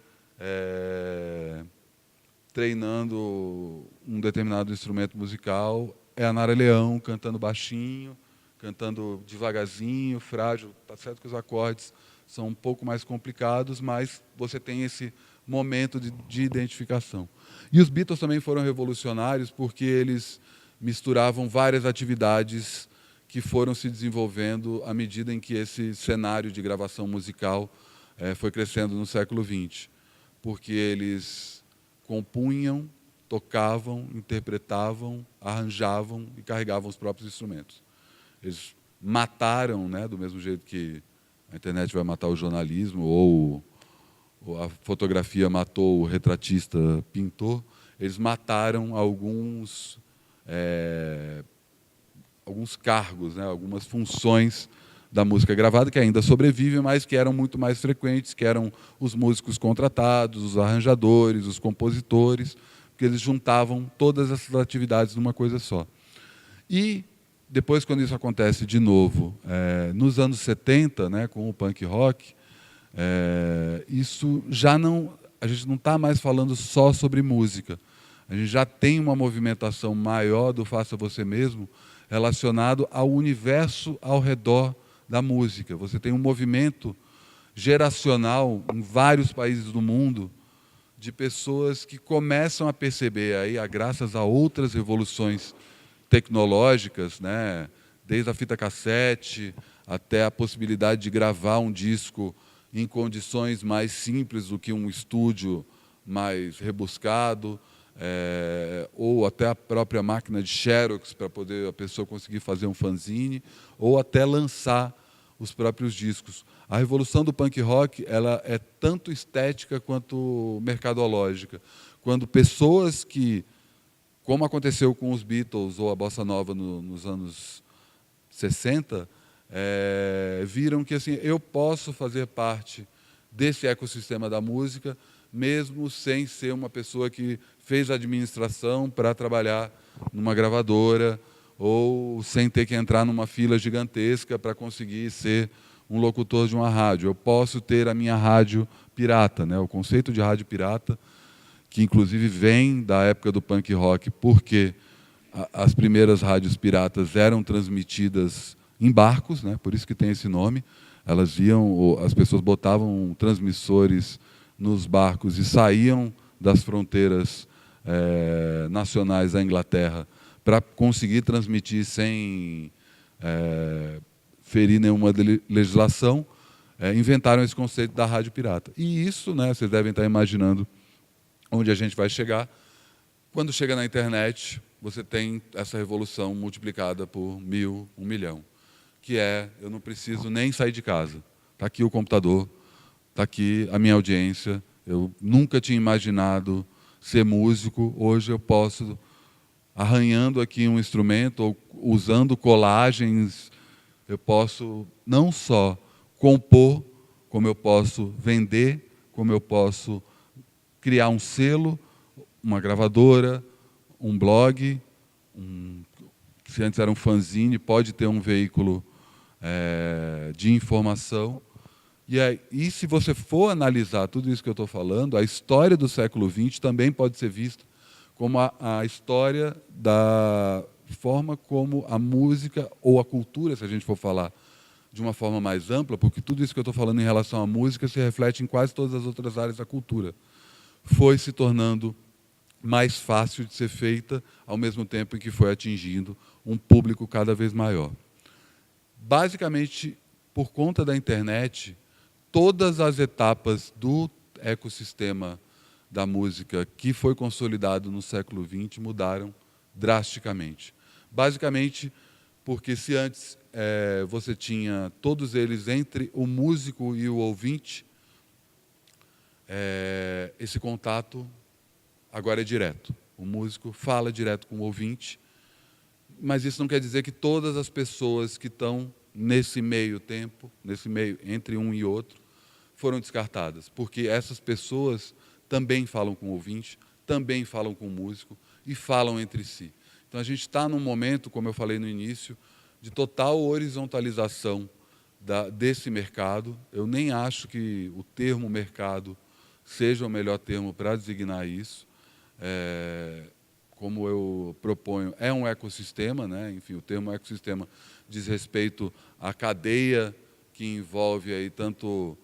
treinando um determinado instrumento musical, é a Nara Leão cantando baixinho, cantando devagarzinho, frágil. Tá certo que os acordes são um pouco mais complicados, mas você tem esse momento de identificação. E os Beatles também foram revolucionários porque eles misturavam várias atividades que foram se desenvolvendo à medida em que esse cenário de gravação musical foi crescendo no século XX. Porque eles compunham, tocavam, interpretavam, arranjavam e carregavam os próprios instrumentos. Eles mataram, né, do mesmo jeito que a internet vai matar o jornalismo ou a fotografia matou o retratista pintor, eles mataram alguns cargos, né, algumas funções da música gravada que ainda sobrevivem, mas que eram muito mais frequentes, que eram os músicos contratados, os arranjadores, os compositores, porque eles juntavam todas essas atividades numa coisa só. E depois, quando isso acontece de novo, nos anos 70, né, com o punk rock, isso já não, a gente não está mais falando só sobre música. A gente já tem uma movimentação maior do faça você mesmo relacionado ao universo ao redor da música. Você tem um movimento geracional em vários países do mundo de pessoas que começam a perceber, aí, graças a outras revoluções tecnológicas, né, desde a fita cassete até a possibilidade de gravar um disco em condições mais simples do que um estúdio mais rebuscado, ou até a própria máquina de Xerox para poder a pessoa conseguir fazer um fanzine, ou até lançar os próprios discos. A revolução do punk rock ela é tanto estética quanto mercadológica. Quando pessoas que, como aconteceu com os Beatles ou a Bossa Nova nos anos 60, viram que assim, eu posso fazer parte desse ecossistema da música, mesmo sem ser uma pessoa que fez administração para trabalhar numa gravadora, ou sem ter que entrar numa fila gigantesca para conseguir ser um locutor de uma rádio. Eu posso ter a minha rádio pirata, né? O conceito de rádio pirata, que inclusive vem da época do punk rock, porque as primeiras rádios piratas eram transmitidas em barcos, né? Por isso que tem esse nome. Elas iam, as pessoas botavam transmissores nos barcos e saíam das fronteiras nacionais da Inglaterra para conseguir transmitir sem ferir nenhuma legislação, inventaram esse conceito da rádio pirata. E isso, né, vocês devem estar imaginando onde a gente vai chegar. Quando chega na internet, você tem essa revolução multiplicada por 1000, 1 milhão, que eu não preciso nem sair de casa. Está aqui o computador, está aqui a minha audiência, eu nunca tinha imaginado ser músico, hoje eu posso, arranhando aqui um instrumento, ou usando colagens, eu posso não só compor, como eu posso vender, como eu posso criar um selo, uma gravadora, um blog, se antes era um fanzine, pode ter um veículo de informação. E se você for analisar tudo isso que eu estou falando, a história do século XX também pode ser vista como a história da forma como a música ou a cultura, se a gente for falar de uma forma mais ampla, porque tudo isso que eu estou falando em relação à música se reflete em quase todas as outras áreas da cultura, foi se tornando mais fácil de ser feita, ao mesmo tempo em que foi atingindo um público cada vez maior. Basicamente, por conta da internet, todas as etapas do ecossistema da música que foi consolidado no século XX mudaram drasticamente. Basicamente, porque se antes você tinha todos eles entre o músico e o ouvinte, esse contato agora é direto. O músico fala direto com o ouvinte, mas isso não quer dizer que todas as pessoas que estão nesse meio tempo, nesse meio entre um e outro, foram descartadas, porque essas pessoas também falam com o ouvinte, também falam com o músico e falam entre si. Então a gente está num momento, como eu falei no início, de total horizontalização desse mercado. Eu nem acho que o termo mercado seja o melhor termo para designar isso. Como eu proponho, é um ecossistema, né? Enfim, o termo ecossistema diz respeito à cadeia que envolve aí tanto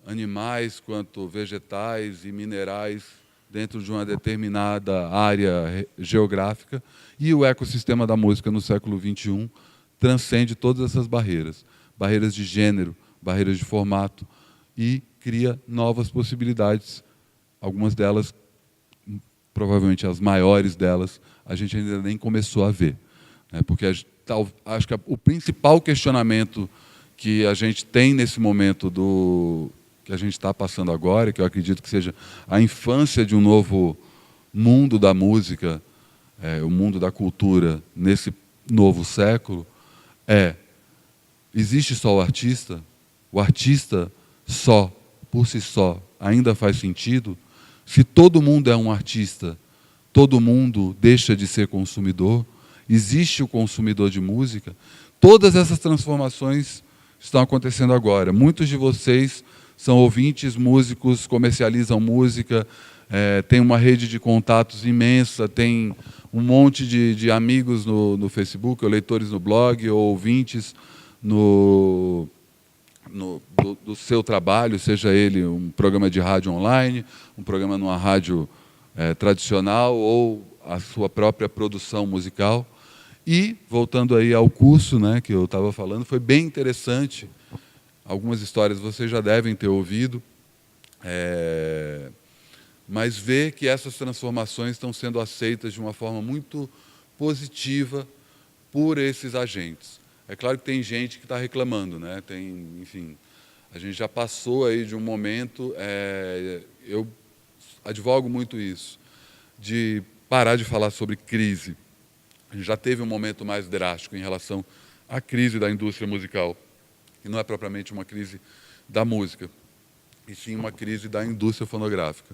animais quanto vegetais e minerais dentro de uma determinada área geográfica, e o ecossistema da música no século XXI transcende todas essas barreiras, barreiras de gênero, barreiras de formato, e cria novas possibilidades, algumas delas, provavelmente as maiores delas, a gente ainda nem começou a ver. Porque acho que o principal questionamento que a gente tem nesse momento que a gente está passando agora, que eu acredito que seja a infância de um novo mundo da música, o mundo da cultura nesse novo século, existe só o artista? O artista só, por si só, ainda faz sentido? Se todo mundo é um artista, todo mundo deixa de ser consumidor? Existe o consumidor de música? Todas essas transformações estão acontecendo agora. Muitos de vocês são ouvintes, músicos, comercializam música, tem uma rede de contatos imensa, tem um monte de amigos no Facebook, ou leitores no blog, ou ouvintes do seu trabalho, seja ele um programa de rádio online, um programa numa rádio tradicional, ou a sua própria produção musical. E, voltando aí ao curso, né, que eu estava falando, foi bem interessante. Algumas histórias vocês já devem ter ouvido, mas ver que essas transformações estão sendo aceitas de uma forma muito positiva por esses agentes. É claro que tem gente que está reclamando, né? Enfim, a gente já passou aí de um momento, eu advogo muito isso, de parar de falar sobre crise. A gente já teve um momento mais drástico em relação à crise da indústria musical, que não é propriamente uma crise da música, e sim uma crise da indústria fonográfica.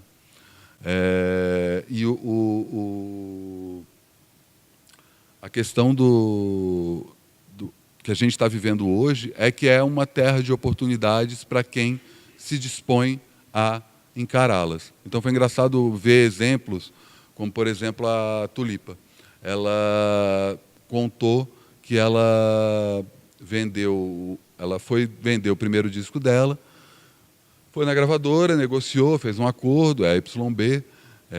E a questão que a gente está vivendo hoje é que é uma terra de oportunidades para quem se dispõe a encará-las. Então foi engraçado ver exemplos, como por exemplo a Tulipa. Ela contou que ela foi vender o primeiro disco dela, foi na gravadora, negociou, fez um acordo, a YB,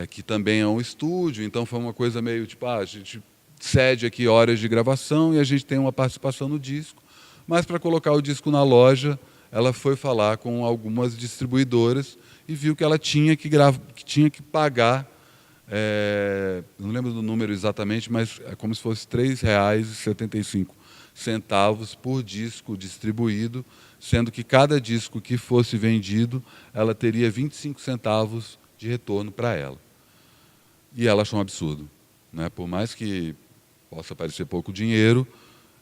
que também é um estúdio, então foi uma coisa meio tipo, a gente cede aqui horas de gravação e a gente tem uma participação no disco, mas para colocar o disco na loja, ela foi falar com algumas distribuidoras e viu que ela tinha que pagar, não lembro do número exatamente, mas é como se fosse R$ 3,75 por disco distribuído, sendo que cada disco que fosse vendido, ela teria 25 centavos de retorno para ela. E ela achou um absurdo, né? Por mais que possa parecer pouco dinheiro,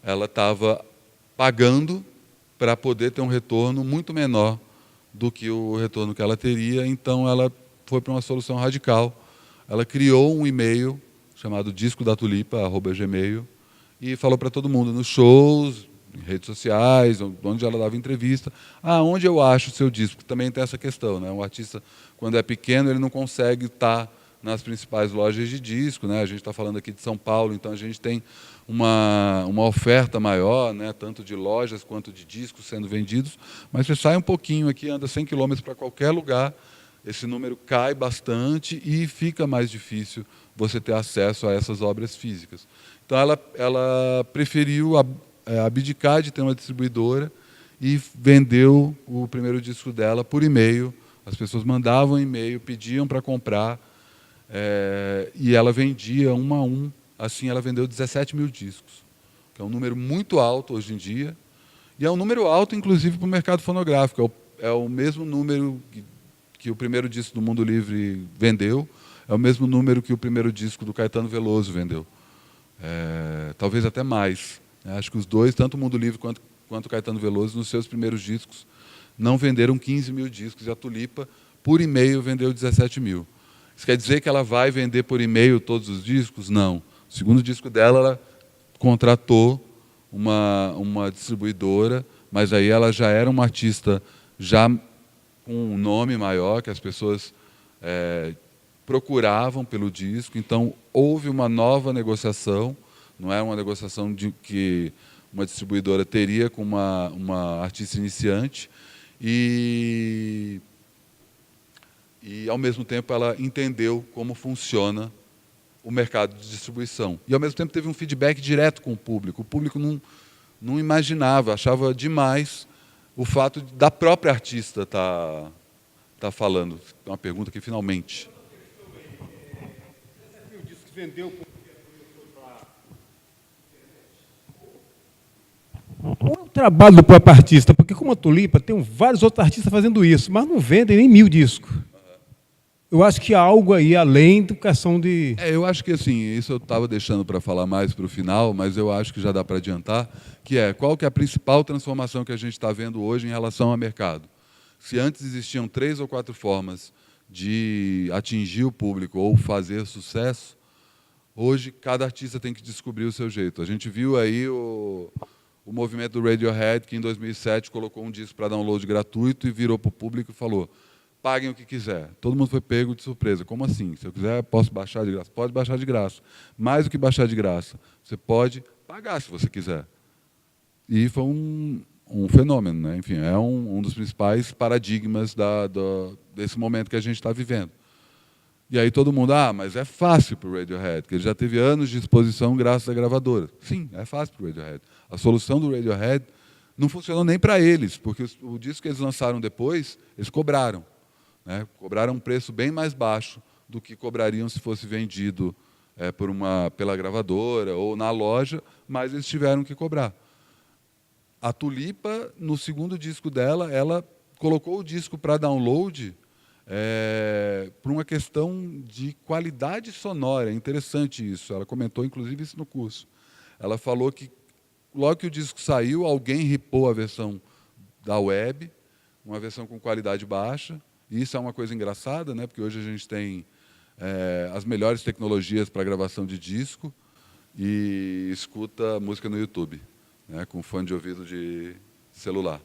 ela estava pagando para poder ter um retorno muito menor do que o retorno que ela teria, então ela foi para uma solução radical. Ela criou um e-mail chamado discodatulipa@gmail e falou para todo mundo, nos shows, em redes sociais, onde ela dava entrevista, onde eu acho o seu disco? Também tem essa questão, né? Um artista, quando é pequeno, ele não consegue estar nas principais lojas de disco, né? A gente está falando aqui de São Paulo, então a gente tem uma oferta maior, né? Tanto de lojas quanto de discos sendo vendidos, mas você sai um pouquinho aqui, anda 100 quilômetros para qualquer lugar, esse número cai bastante e fica mais difícil você ter acesso a essas obras físicas. Então ela preferiu abdicar de ter uma distribuidora e vendeu o primeiro disco dela por e-mail. As pessoas mandavam e-mail, pediam para comprar, e ela vendia um a um. Assim, ela vendeu 17 mil discos, que é um número muito alto hoje em dia, e é um número alto, inclusive, para o mercado fonográfico. É o mesmo número que o primeiro disco do Mundo Livre vendeu, é o mesmo número que o primeiro disco do Caetano Veloso vendeu. Talvez até mais. Acho que os dois, tanto o Mundo Livre quanto o Caetano Veloso, nos seus primeiros discos, não venderam 15 mil discos, e a Tulipa, por e-mail, vendeu 17 mil. Isso quer dizer que ela vai vender por e-mail todos os discos? Não. O segundo disco dela, ela contratou uma distribuidora, mas aí ela já era uma artista já com um nome maior, que as pessoas procuravam pelo disco, então houve uma nova negociação, não é uma negociação de que uma distribuidora teria com uma artista iniciante, e ao mesmo tempo ela entendeu como funciona o mercado de distribuição. E ao mesmo tempo teve um feedback direto com o público não imaginava, achava demais o fato da própria artista tá falando. Tem uma pergunta aqui, finalmente. O disco vendeu qual é o trabalho do próprio artista? Porque como a Tulipa, tem vários outros artistas fazendo isso, mas não vendem nem 1000 discos. Eu acho que há algo aí além da questão de... Eu acho que assim, isso eu estava deixando para falar mais para o final, mas eu acho que já dá para adiantar, que qual que é a principal transformação que a gente está vendo hoje em relação ao mercado. Se antes existiam 3 ou 4 formas de atingir o público ou fazer sucesso, hoje cada artista tem que descobrir o seu jeito. A gente viu aí o movimento do Radiohead, que em 2007 colocou um disco para download gratuito e virou para o público e falou: paguem o que quiser. Todo mundo foi pego de surpresa. Como assim? Se eu quiser, posso baixar de graça? Pode baixar de graça. Mais do que baixar de graça, você pode pagar se você quiser. E foi um fenômeno, né? Enfim, é um dos principais paradigmas desse momento que a gente está vivendo. E aí todo mundo, mas é fácil para o Radiohead, porque ele já teve anos de exposição graças à gravadora. Sim, é fácil para o Radiohead. A solução do Radiohead não funcionou nem para eles, porque o disco que eles lançaram depois, eles cobraram. Cobraram um preço bem mais baixo do que cobrariam se fosse vendido pela gravadora ou na loja, mas eles tiveram que cobrar. A Tulipa, no segundo disco dela, ela colocou o disco para download por uma questão de qualidade sonora. É interessante isso. Ela comentou, inclusive, isso no curso. Ela falou que, logo que o disco saiu, alguém ripou a versão da web, uma versão com qualidade baixa. E isso é uma coisa engraçada, né? Porque hoje a gente tem as melhores tecnologias para gravação de disco e escuta música no YouTube, né? Com fone de ouvido de celular.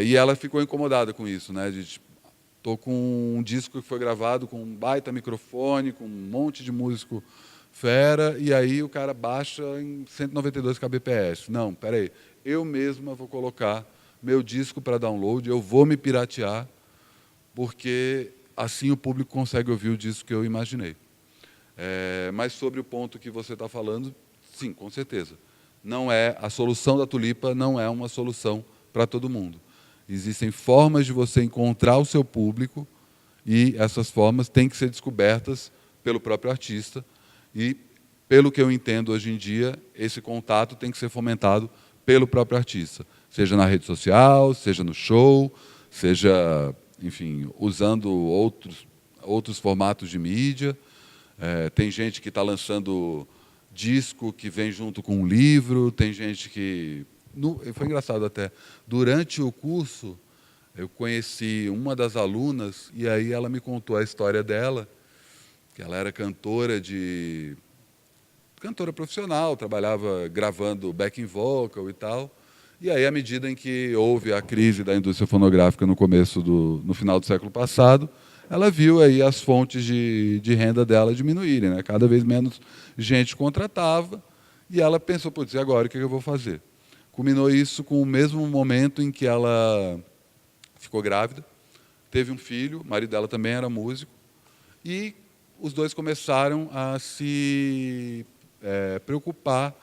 E ela ficou incomodada com isso, né? Estou com um disco que foi gravado com um baita microfone, com um monte de músico fera, e aí o cara baixa em 192 kbps. Não, espera aí, eu mesma vou colocar meu disco para download, eu vou me piratear, porque assim o público consegue ouvir o disco que eu imaginei. Mas sobre o ponto que você está falando, sim, com certeza. A solução da Tulipa não é uma solução para todo mundo. Existem formas de você encontrar o seu público e essas formas têm que ser descobertas pelo próprio artista. E, pelo que eu entendo hoje em dia, esse contato tem que ser fomentado pelo próprio artista. Seja na rede social, seja no show, seja, enfim, usando outros formatos de mídia. Tem gente que está lançando disco que vem junto com um livro, tem gente que... Foi engraçado até. Durante o curso, eu conheci uma das alunas e aí ela me contou a história dela, que ela era cantora profissional, trabalhava gravando backing vocal e tal. E aí, à medida em que houve a crise da indústria fonográfica no final do século passado, ela viu aí as fontes de renda dela diminuírem, né? Cada vez menos gente contratava, e ela pensou, putz, e agora o que eu vou fazer? Culminou isso com o mesmo momento em que ela ficou grávida, teve um filho, o marido dela também era músico, e os dois começaram a se preocupar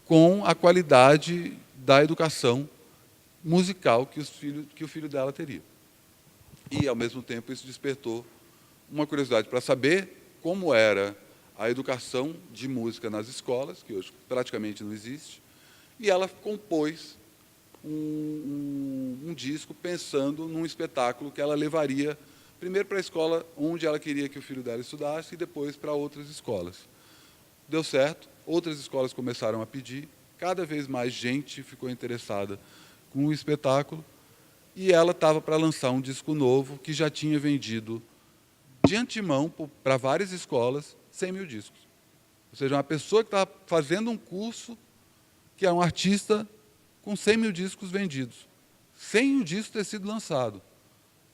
com a qualidade da educação musical que o filho dela teria. E, ao mesmo tempo, isso despertou uma curiosidade para saber como era a educação de música nas escolas, que hoje praticamente não existe, e ela compôs um disco pensando num espetáculo que ela levaria primeiro para a escola onde ela queria que o filho dela estudasse e depois para outras escolas. Deu certo, outras escolas começaram a pedir, cada vez mais gente ficou interessada com o espetáculo, e ela estava para lançar um disco novo que já tinha vendido de antemão para várias escolas 100 mil discos. Ou seja, uma pessoa que estava fazendo um curso, que é um artista, com 100 mil discos vendidos, sem o disco ter sido lançado.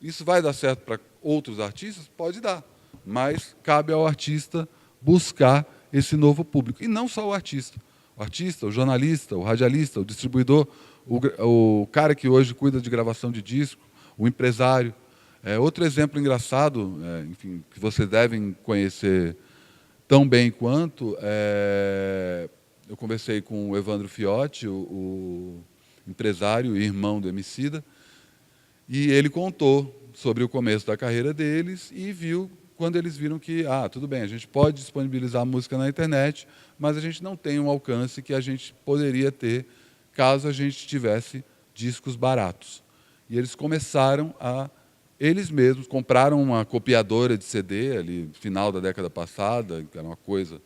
Isso vai dar certo para outros artistas? Pode dar, mas cabe ao artista buscar esse novo público. E não só o artista, o jornalista, o radialista, o distribuidor, o cara que hoje cuida de gravação de disco, o empresário. Outro exemplo engraçado, enfim, que vocês devem conhecer tão bem quanto, eu conversei com o Evandro Fiotti, o empresário e irmão do Emicida, e ele contou sobre o começo da carreira deles e viu quando eles viram que, tudo bem, a gente pode disponibilizar música na internet, mas a gente não tem um alcance que a gente poderia ter caso a gente tivesse discos baratos. E eles começaram eles mesmos compraram uma copiadora de CD ali no final da década passada, que era uma coisa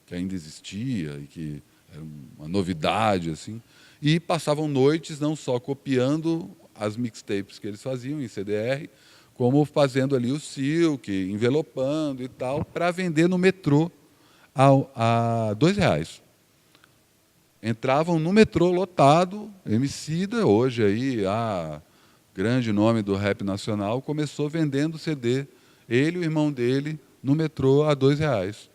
que ainda existia e que era uma novidade, assim, e passavam noites não só copiando as mixtapes que eles faziam em CDR, como fazendo ali o silk, envelopando e tal, para vender no metrô a R$2. Entravam no metrô lotado, Emicida, hoje aí, grande nome do rap nacional, começou vendendo CD, ele e o irmão dele, no metrô a R$2.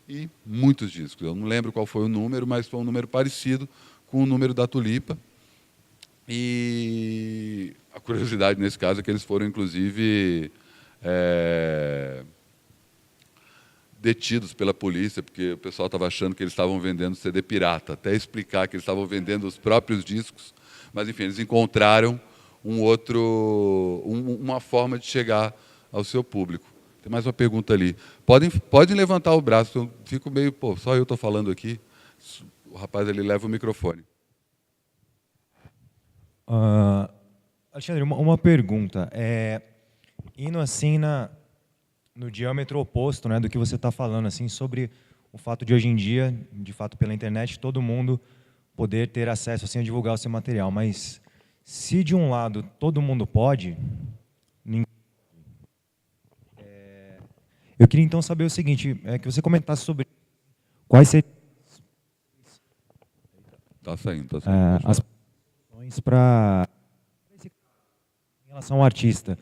E muitos discos. Eu não lembro qual foi o número, mas foi um número parecido com o número da Tulipa. E a curiosidade nesse caso é que eles foram, inclusive, detidos pela polícia, porque o pessoal estava achando que eles estavam vendendo CD pirata, até explicar que eles estavam vendendo os próprios discos. Mas, enfim, eles encontraram uma forma de chegar ao seu público. Tem mais uma pergunta ali. Podem levantar o braço, eu fico meio, só eu estou falando aqui. O rapaz ali leva o microfone. Alexandre, uma pergunta. Indo assim no diâmetro oposto, né, do que você está falando, assim, sobre o fato de hoje em dia, de fato pela internet, todo mundo poder ter acesso assim, a divulgar o seu material. Mas se de um lado todo mundo pode, eu queria então saber o seguinte, que você comentasse sobre quais seriam as ações para em relação ao artista,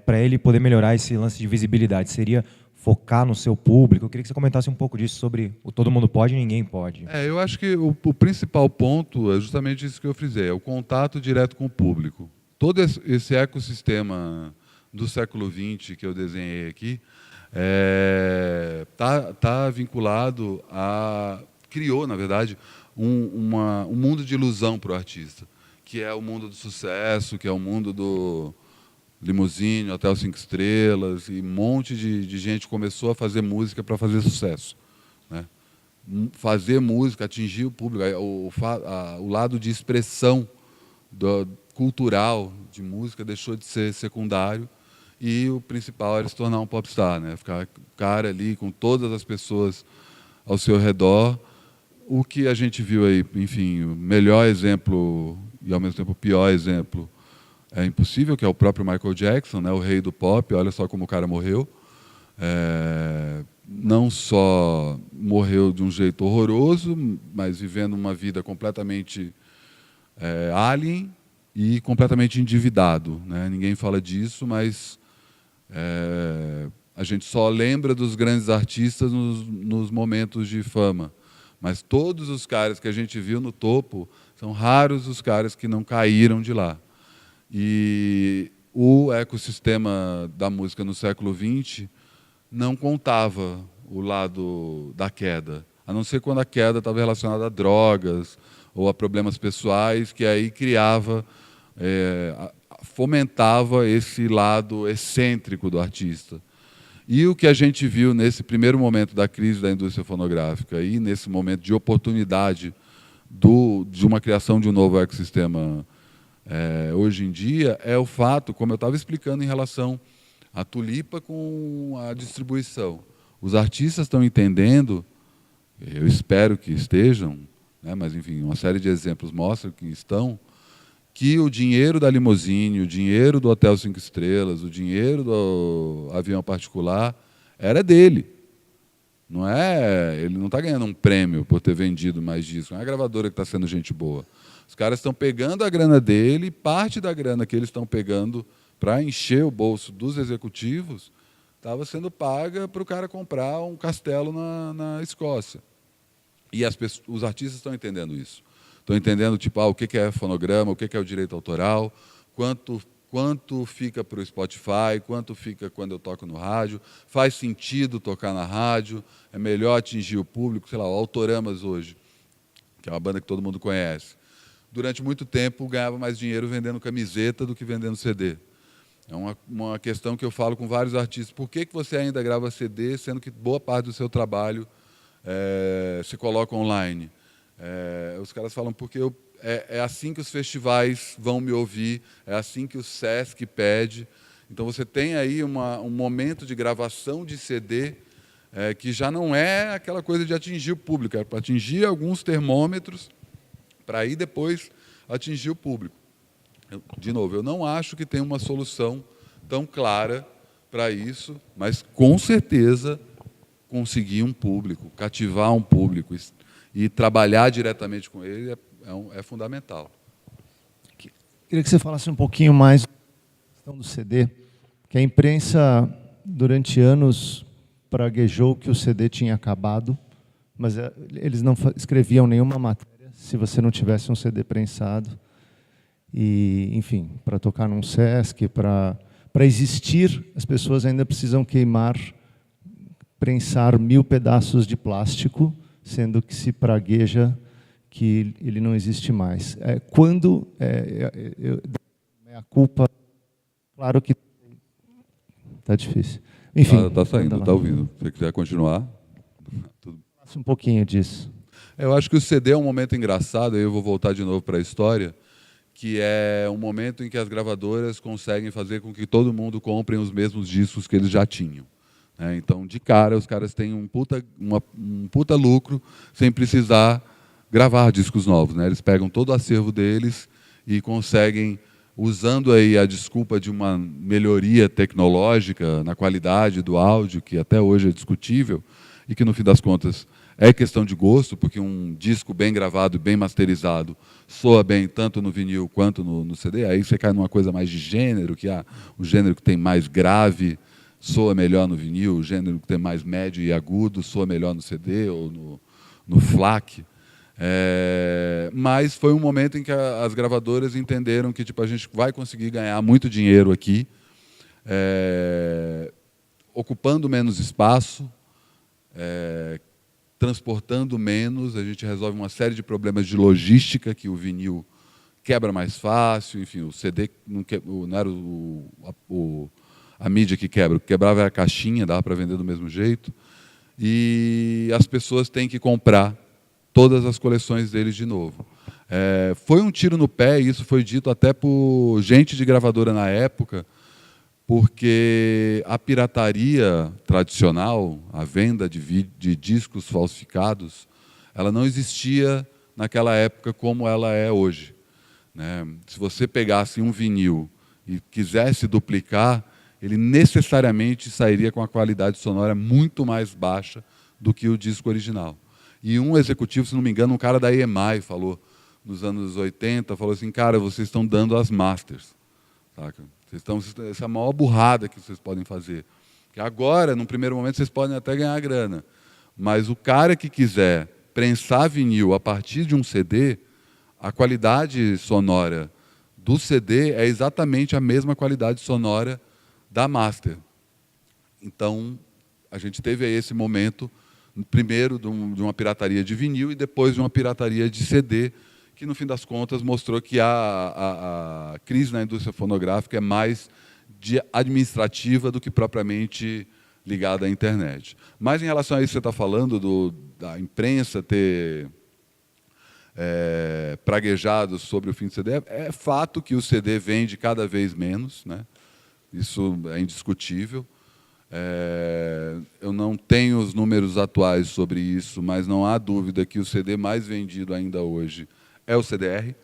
para ele poder melhorar esse lance de visibilidade. Seria focar no seu público? Eu queria que você comentasse um pouco disso sobre o todo mundo pode e ninguém pode. Eu acho que o principal ponto é justamente isso que eu frisei, é o contato direto com o público. Todo esse ecossistema do século XX que eu desenhei aqui tá vinculado criou, na verdade, um mundo de ilusão para o artista, que é o mundo do sucesso, que é o mundo do Limousine, Hotel 5 Estrelas, e um monte de gente começou a fazer música para fazer sucesso, né? Fazer música, atingir o público, o lado de expressão cultural de música deixou de ser secundário e o principal era se tornar um popstar, né? Ficar o cara ali com todas as pessoas ao seu redor. O que a gente viu aí, enfim, o melhor exemplo e ao mesmo tempo o pior exemplo é impossível, que é o próprio Michael Jackson, né? O rei do pop. Olha só como o cara morreu. Não só morreu de um jeito horroroso, mas vivendo uma vida completamente alien e completamente endividado, né? Ninguém fala disso, mas a gente só lembra dos grandes artistas nos momentos de fama. Mas todos os caras que a gente viu no topo, são raros os caras que não caíram de lá. E o ecossistema da música no século XX não contava o lado da queda, a não ser quando a queda estava relacionada a drogas ou a problemas pessoais, que aí fomentava esse lado excêntrico do artista. E o que a gente viu nesse primeiro momento da crise da indústria fonográfica e nesse momento de oportunidade de uma criação de um novo ecossistema hoje em dia, é o fato, como eu estava explicando em relação à Tulipa com a distribuição. Os artistas estão entendendo, eu espero que estejam, né, mas, enfim, uma série de exemplos mostra que estão, que o dinheiro da Limousine, o dinheiro do Hotel 5 Estrelas, o dinheiro do avião particular era dele. Ele não está ganhando um prêmio por ter vendido mais discos, não é a gravadora que está sendo gente boa. Os caras estão pegando a grana dele, parte da grana que eles estão pegando para encher o bolso dos executivos estava sendo paga para o cara comprar um castelo na Escócia. E os artistas estão entendendo isso. Estão entendendo tipo, o que é fonograma, o que é o direito autoral, quanto fica para o Spotify, quanto fica quando eu toco no rádio, faz sentido tocar na rádio, é melhor atingir o público, sei lá, o Autoramas hoje, que é uma banda que todo mundo conhece. Durante muito tempo ganhava mais dinheiro vendendo camiseta do que vendendo CD. É uma questão que eu falo com vários artistas. Por que você ainda grava CD, sendo que boa parte do seu trabalho se coloca online? Os caras falam, porque é assim que os festivais vão me ouvir, é assim que o Sesc pede. Então, você tem aí um momento de gravação de CD que já não é aquela coisa de atingir o público, é para atingir alguns termômetros, para aí depois atingir o público. De novo, eu não acho que tem uma solução tão clara para isso, mas, com certeza, conseguir um público, cativar um público e trabalhar diretamente com ele é fundamental. Queria que você falasse um pouquinho mais da questão do CD, que a imprensa, durante anos, praguejou que o CD tinha acabado, mas eles não escreviam nenhuma matéria se você não tivesse um CD prensado. E, enfim, para tocar num Sesc, para existir, as pessoas ainda precisam prensar 1000 pedaços de plástico, sendo que se pragueja que ele não existe mais. Quando a culpa, claro que está difícil. Enfim, Está saindo, está ouvindo. Se você quiser continuar. Faça um pouquinho disso. Eu acho que o CD é um momento engraçado, aí eu vou voltar de novo para a história, que é um momento em que as gravadoras conseguem fazer com que todo mundo compre os mesmos discos que eles já tinham. Então, de cara, os caras têm um puta lucro sem precisar gravar discos novos. Eles pegam todo o acervo deles e conseguem, usando aí a desculpa de uma melhoria tecnológica na qualidade do áudio, que até hoje é discutível, e que, no fim das contas, é questão de gosto, porque um disco bem gravado, bem masterizado, soa bem tanto no vinil quanto no CD. Aí você cai numa coisa mais de gênero, que o gênero que tem mais grave soa melhor no vinil, o gênero que tem mais médio e agudo soa melhor no CD ou no FLAC. Mas foi um momento em que as gravadoras entenderam que a gente vai conseguir ganhar muito dinheiro aqui, ocupando menos espaço, transportando menos, a gente resolve uma série de problemas de logística que o vinil quebra mais fácil, enfim, o CD não era a mídia que quebra, o que quebrava era a caixinha, dava para vender do mesmo jeito, e as pessoas têm que comprar todas as coleções deles de novo. Foi um tiro no pé, e isso foi dito até por gente de gravadora na época, porque a pirataria tradicional, a venda de discos falsificados, ela não existia naquela época como ela é hoje. Se você pegasse um vinil e quisesse duplicar, ele necessariamente sairia com a qualidade sonora muito mais baixa do que o disco original. E um executivo, se não me engano, um cara da EMI falou, nos anos 80, falou assim, cara, vocês estão dando as masters. Saca? Essa é a maior burrada que vocês podem fazer. Porque agora, num primeiro momento, vocês podem até ganhar grana. Mas o cara que quiser prensar vinil a partir de um CD, a qualidade sonora do CD é exatamente a mesma qualidade sonora da master. Então, a gente teve aí esse momento, primeiro de uma pirataria de vinil e depois de uma pirataria de CD, que, no fim das contas, mostrou que a crise na indústria fonográfica é mais administrativa do que propriamente ligada à internet. Mas, em relação a isso que você está falando, da imprensa ter praguejado sobre o fim do CD, é fato que o CD vende cada vez menos, isso é indiscutível. Eu não tenho os números atuais sobre isso, mas não há dúvida que o CD mais vendido ainda hoje é o CDR,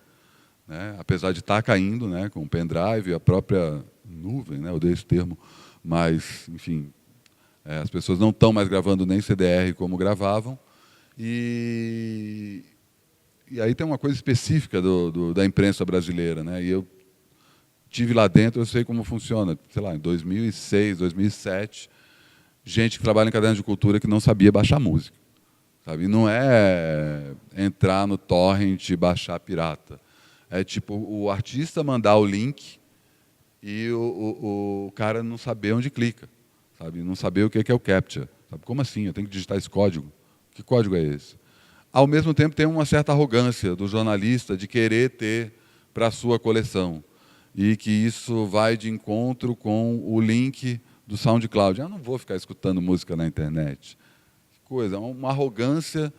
apesar de estar caindo, com o pendrive, a própria nuvem, eu odeio esse termo, mas, enfim, as pessoas não estão mais gravando nem CDR como gravavam, e E aí tem uma coisa específica da imprensa brasileira, né? E eu tive lá dentro, eu sei como funciona. Sei lá, em 2006, 2007, gente que trabalha em caderno de cultura que não sabia baixar música, sabe? E não é entrar no torrent e baixar pirata. É tipo o artista mandar o link e o cara não saber onde clica, sabe? Não saber o que é o captcha. Sabe? Como assim? Eu tenho que digitar esse código? Que código é esse? Ao mesmo tempo, tem uma certa arrogância do jornalista de querer ter para a sua coleção. E que isso vai de encontro com o link do SoundCloud. Eu não vou ficar escutando música na internet. Que coisa, é uma arrogância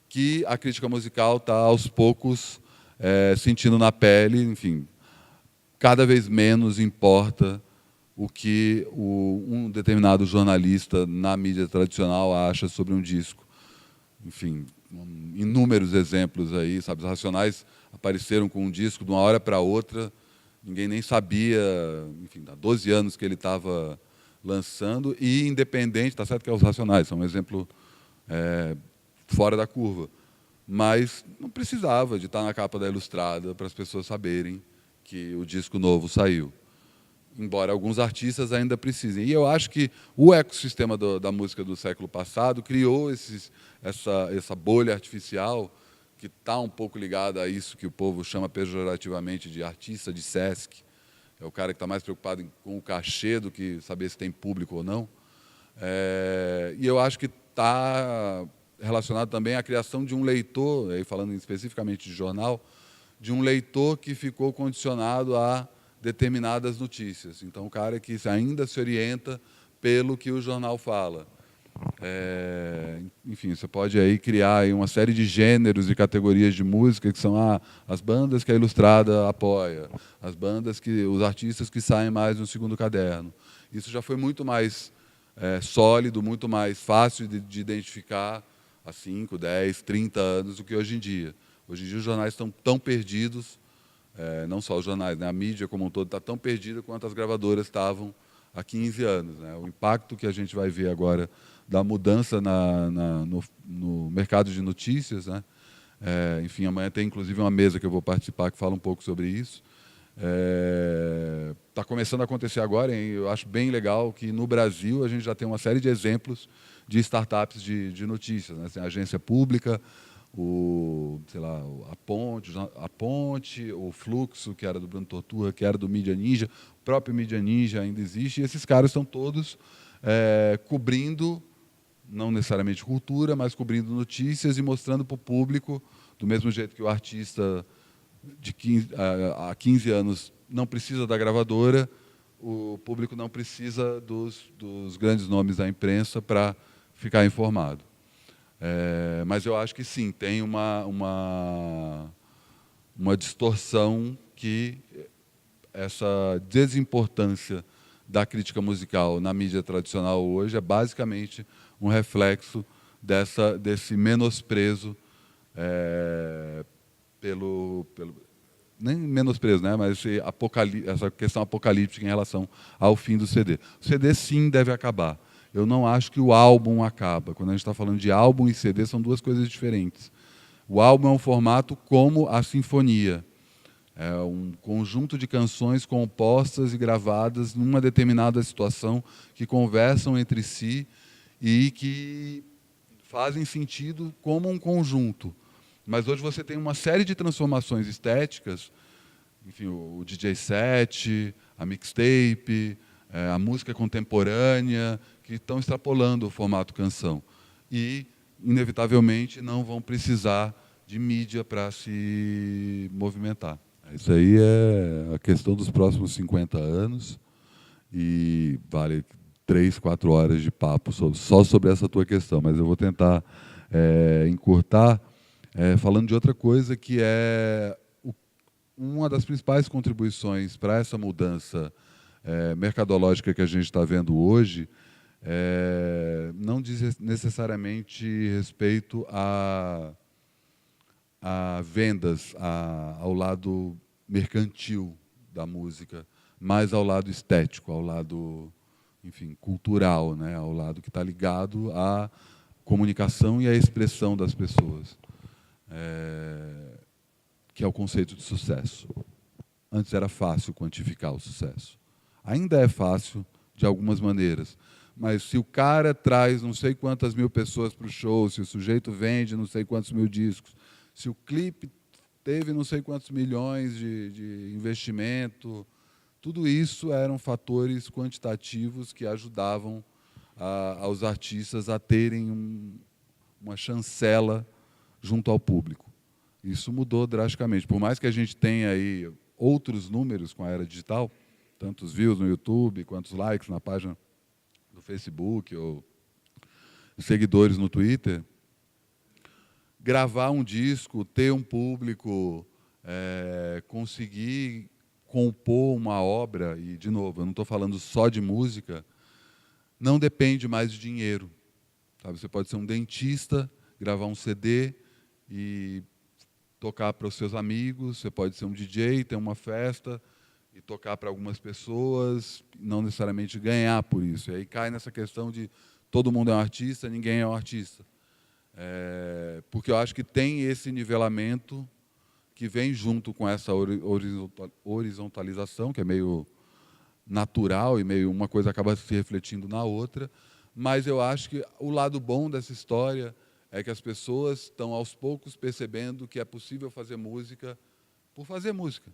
que a crítica musical está, aos poucos, sentindo na pele. Enfim, cada vez menos importa o que um determinado jornalista na mídia tradicional acha sobre um disco. Enfim, inúmeros exemplos aí, sabe? Os Racionais apareceram com um disco de uma hora para outra, ninguém nem sabia, enfim, há 12 anos que ele estava lançando, e independente, está certo que é os Racionais, são um exemplo fora da curva, mas não precisava de estar na capa da Ilustrada para as pessoas saberem que o disco novo saiu. Embora alguns artistas ainda precisem. E eu acho que o ecossistema da música do século passado criou essa bolha artificial que está um pouco ligada a isso que o povo chama pejorativamente de artista de Sesc. É o cara que está mais preocupado com o cachê do que saber se tem público ou não. E eu acho que está relacionado também à criação de um leitor, aí falando especificamente de jornal, de um leitor que ficou condicionado a determinadas notícias. Então, o cara que ainda se orienta pelo que o jornal fala. Enfim, você pode aí criar aí uma série de gêneros e categorias de música que são as bandas que a Ilustrada apoia, as bandas os artistas que saem mais no segundo caderno. Isso já foi muito mais sólido, muito mais fácil de identificar há 5, 10, 30 anos do que hoje em dia. Hoje em dia os jornais estão tão perdidos, não só os jornais, né? A mídia como um todo está tão perdida quanto as gravadoras estavam há 15 anos. Né? O impacto que a gente vai ver agora da mudança no mercado de notícias, né? Enfim, amanhã tem inclusive uma mesa que eu vou participar que fala um pouco sobre isso. Está começando a acontecer agora, hein? Eu acho bem legal que no Brasil a gente já tem uma série de exemplos de startups de notícias, né? Tem a agência pública, sei lá, a Ponte, o Fluxo, que era do Bruno Torturra, que era do Mídia Ninja, o próprio Mídia Ninja ainda existe, e esses caras estão todos cobrindo, não necessariamente cultura, mas cobrindo notícias e mostrando para o público, do mesmo jeito que o artista há 15 anos não precisa da gravadora, o público não precisa dos grandes nomes da imprensa para ficar informado. Mas eu acho que sim, tem uma distorção que essa desimportância da crítica musical na mídia tradicional hoje é basicamente um reflexo desse menosprezo nem menosprezo, né, mas essa questão apocalíptica em relação ao fim do CD. O CD sim deve acabar. Eu não acho que o álbum acaba. Quando a gente está falando de álbum e CD, são duas coisas diferentes. O álbum é um formato como a sinfonia. É um conjunto de canções compostas e gravadas numa determinada situação que conversam entre si e que fazem sentido como um conjunto. Mas hoje você tem uma série de transformações estéticas, enfim, o DJ set, a mixtape, a música contemporânea, que estão extrapolando o formato canção. E, inevitavelmente, não vão precisar de mídia para se movimentar. Isso aí é a questão dos próximos 50 anos e vale 3, 4 horas de papo só sobre essa tua questão, mas eu vou tentar encurtar falando de outra coisa que é uma das principais contribuições para essa mudança mercadológica que a gente está vendo hoje. Não diz necessariamente respeito a vendas, ao lado mercantil da música, mas ao lado estético, ao lado, enfim, cultural, né? Ao lado que está ligado à comunicação e à expressão das pessoas. que é o conceito de sucesso. Antes era fácil quantificar o sucesso. Ainda é fácil, de algumas maneiras. Mas se o cara traz não sei quantas mil pessoas para o show, se o sujeito vende não sei quantos mil discos, se o clipe teve não sei quantos milhões de investimento, tudo isso eram fatores quantitativos que ajudavam aos artistas a terem uma chancela junto ao público. Isso mudou drasticamente. Por mais que a gente tenha aí outros números com a era digital, tantos views no YouTube, quantos likes na página do Facebook, ou seguidores no Twitter, gravar um disco, ter um público, conseguir compor uma obra, e, de novo, eu não estou falando só de música, não depende mais de dinheiro. Sabe? Você pode ser um dentista, gravar um CD e tocar para os seus amigos, você pode ser um DJ, ter uma festa e tocar para algumas pessoas, não necessariamente ganhar por isso. E aí cai nessa questão de todo mundo é um artista, ninguém é um artista. Porque eu acho que tem esse nivelamento que vem junto com essa horizontalização, que é meio natural e meio uma coisa acaba se refletindo na outra, mas eu acho que o lado bom dessa história é que as pessoas estão aos poucos percebendo que é possível fazer música por fazer música,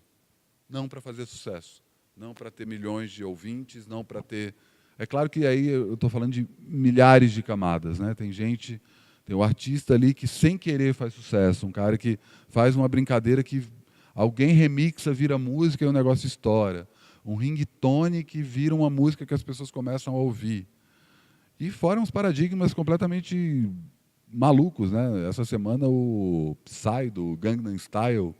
não para fazer sucesso, não para ter milhões de ouvintes, não para ter... É claro que aí eu estou falando de milhares de camadas, né? Tem gente, tem o artista ali que sem querer faz sucesso, um cara que faz uma brincadeira que alguém remixa, vira música e o negócio estoura. Um ringtone que vira uma música que as pessoas começam a ouvir. E fora uns paradigmas completamente malucos, né? Essa semana o Psy do Gangnam Style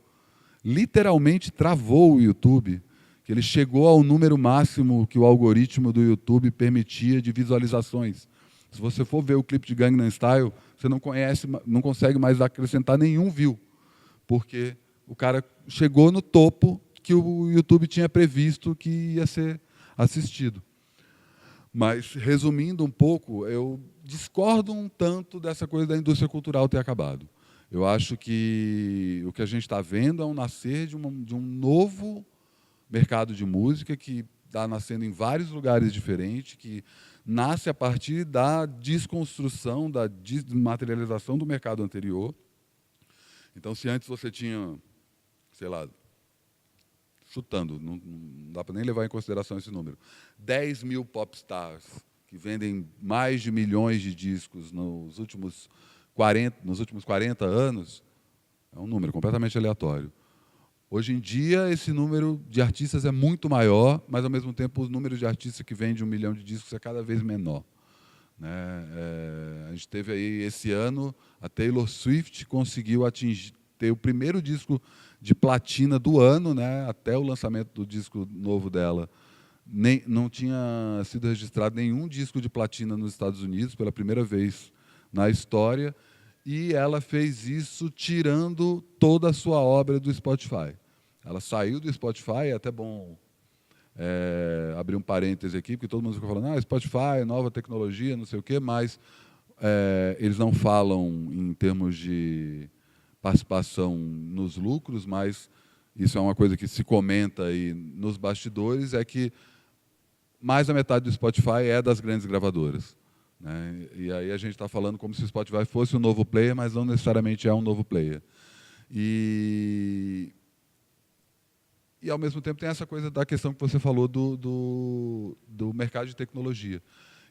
literalmente travou o YouTube, que ele chegou ao número máximo que o algoritmo do YouTube permitia de visualizações. Se você for ver o clipe de Gangnam Style, você não consegue mais acrescentar nenhum view, porque o cara chegou no topo que o YouTube tinha previsto que ia ser assistido. Mas, resumindo um pouco, eu discordo um tanto dessa coisa da indústria cultural ter acabado. Eu acho que o que a gente está vendo é um nascer de um novo mercado de música que está nascendo em vários lugares diferentes, que nasce a partir da desconstrução, da desmaterialização do mercado anterior. Então, se antes você tinha, sei lá, chutando, não dá para nem levar em consideração esse número, 10 mil popstars que vendem mais de milhões de discos nos últimos 40 anos, é um número completamente aleatório. Hoje em dia, esse número de artistas é muito maior, mas, ao mesmo tempo, o número de artistas que vende 1 milhão de discos é cada vez menor. Né? A gente teve aí, esse ano, a Taylor Swift conseguiu ter o primeiro disco de platina do ano, né? Até o lançamento do disco novo dela. Não tinha sido registrado nenhum disco de platina nos Estados Unidos, pela primeira vez na história, e ela fez isso tirando toda a sua obra do Spotify. Ela saiu do Spotify, é até bom abrir um parêntese aqui, porque todo mundo fica falando, Spotify, nova tecnologia, não sei o quê, mas eles não falam em termos de participação nos lucros, mas isso é uma coisa que se comenta aí nos bastidores, é que mais da metade do Spotify é das grandes gravadoras. Né? E aí a gente está falando como se o Spotify fosse um novo player, mas não necessariamente é um novo player. E ao mesmo tempo, tem essa coisa da questão que você falou do mercado de tecnologia,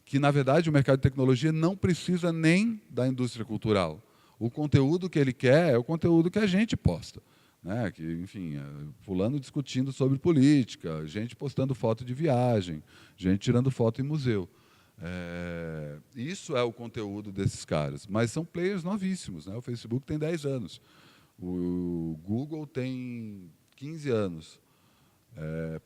que, na verdade, o mercado de tecnologia não precisa nem da indústria cultural. O conteúdo que ele quer é o conteúdo que a gente posta. Né? Que, enfim, fulano discutindo sobre política, gente postando foto de viagem, gente tirando foto em museu. Isso é o conteúdo desses caras. Mas são players novíssimos. Né? O Facebook tem 10 anos. O Google tem 15 anos.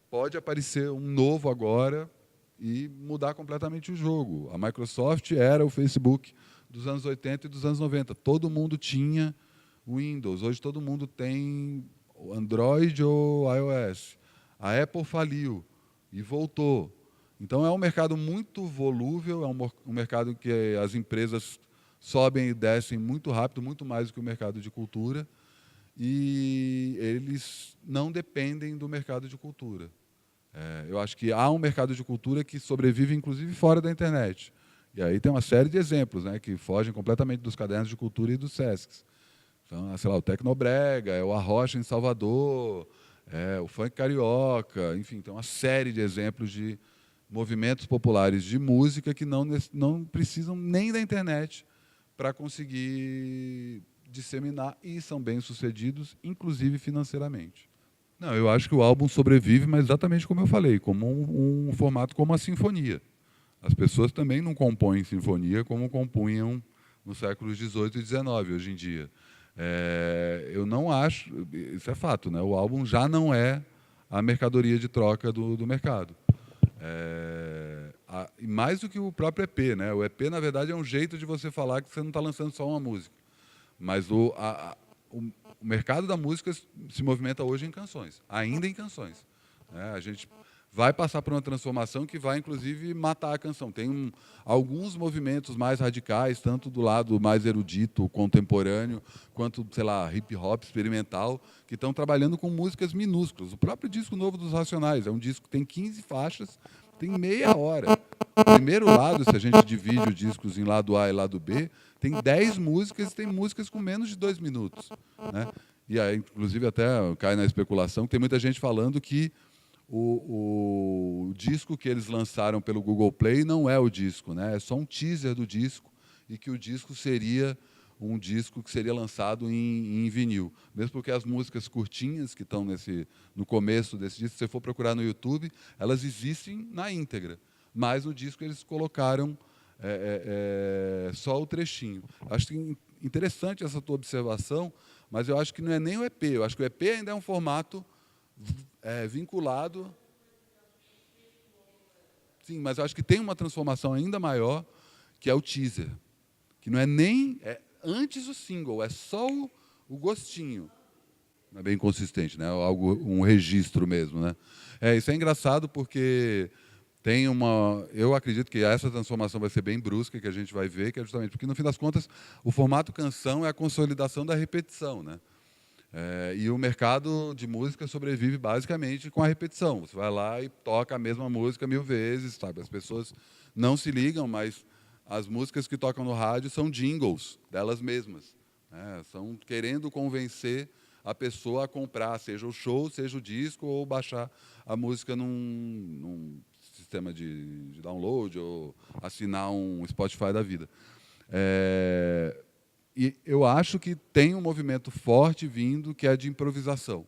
Pode aparecer um novo agora e mudar completamente o jogo. A Microsoft era o Facebook dos anos 80 e dos anos 90. Todo mundo tinha Windows. Hoje todo mundo tem Android ou iOS. A Apple faliu e voltou. Então é um mercado muito volúvel, é um mercado que as empresas sobem e descem muito rápido, muito mais do que o mercado de cultura, e eles não dependem do mercado de cultura. Eu acho que há um mercado de cultura que sobrevive, inclusive, fora da internet. E aí tem uma série de exemplos, né, que fogem completamente dos cadernos de cultura e dos SESCs. Então, sei lá, o Tecnobrega, o Arrocha em Salvador, o funk carioca, enfim, tem uma série de exemplos de movimentos populares de música que não precisam nem da internet para conseguir disseminar e são bem-sucedidos, inclusive financeiramente. Não, eu acho que o álbum sobrevive, mas exatamente como eu falei, como um formato como a sinfonia. As pessoas também não compõem sinfonia como compunham nos séculos XVIII e XIX, hoje em dia. Eu não acho, isso é fato, né? O álbum já não é a mercadoria de troca do mercado. E mais do que o próprio EP, né? O EP, na verdade, é um jeito de você falar que você não está lançando só uma música. Mas o mercado da música se movimenta hoje em canções, ainda em canções. A gente vai passar por uma transformação que vai, inclusive, matar a canção. Tem alguns movimentos mais radicais, tanto do lado mais erudito, contemporâneo, quanto, sei lá, hip-hop experimental, que estão trabalhando com músicas minúsculas. O próprio disco novo dos Racionais é um disco que tem 15 faixas, tem meia hora. O primeiro lado, se a gente divide os discos em lado A e lado B, tem 10 músicas e tem músicas com menos de 2 minutos. Né? E aí, inclusive, até cai na especulação, tem muita gente falando que o disco que eles lançaram pelo Google Play não é o disco, né? É só um teaser do disco, e que o disco seria um disco que seria lançado em vinil. Mesmo porque as músicas curtinhas que estão no começo desse disco, se você for procurar no YouTube, elas existem na íntegra. Mas no disco eles colocaram só o trechinho. Acho que interessante essa tua observação, mas eu acho que não é nem o EP. Eu acho que o EP ainda é um formato vinculado. Sim, mas eu acho que tem uma transformação ainda maior, que é o teaser. Que não é nem antes o single, é só o gostinho. Não é bem consistente, né? Um registro mesmo, né? Isso é engraçado porque eu acredito que essa transformação vai ser bem brusca, que a gente vai ver, que é justamente porque, no fim das contas, o formato canção é a consolidação da repetição, né? E o mercado de música sobrevive basicamente com a repetição. Você vai lá e toca a mesma música 1000 vezes, sabe? As pessoas não se ligam, mas as músicas que tocam no rádio são jingles delas mesmas. São querendo convencer a pessoa a comprar, seja o show, seja o disco, ou baixar a música num sistema de download, ou assinar um Spotify da vida. E eu acho que tem um movimento forte vindo, que é de improvisação.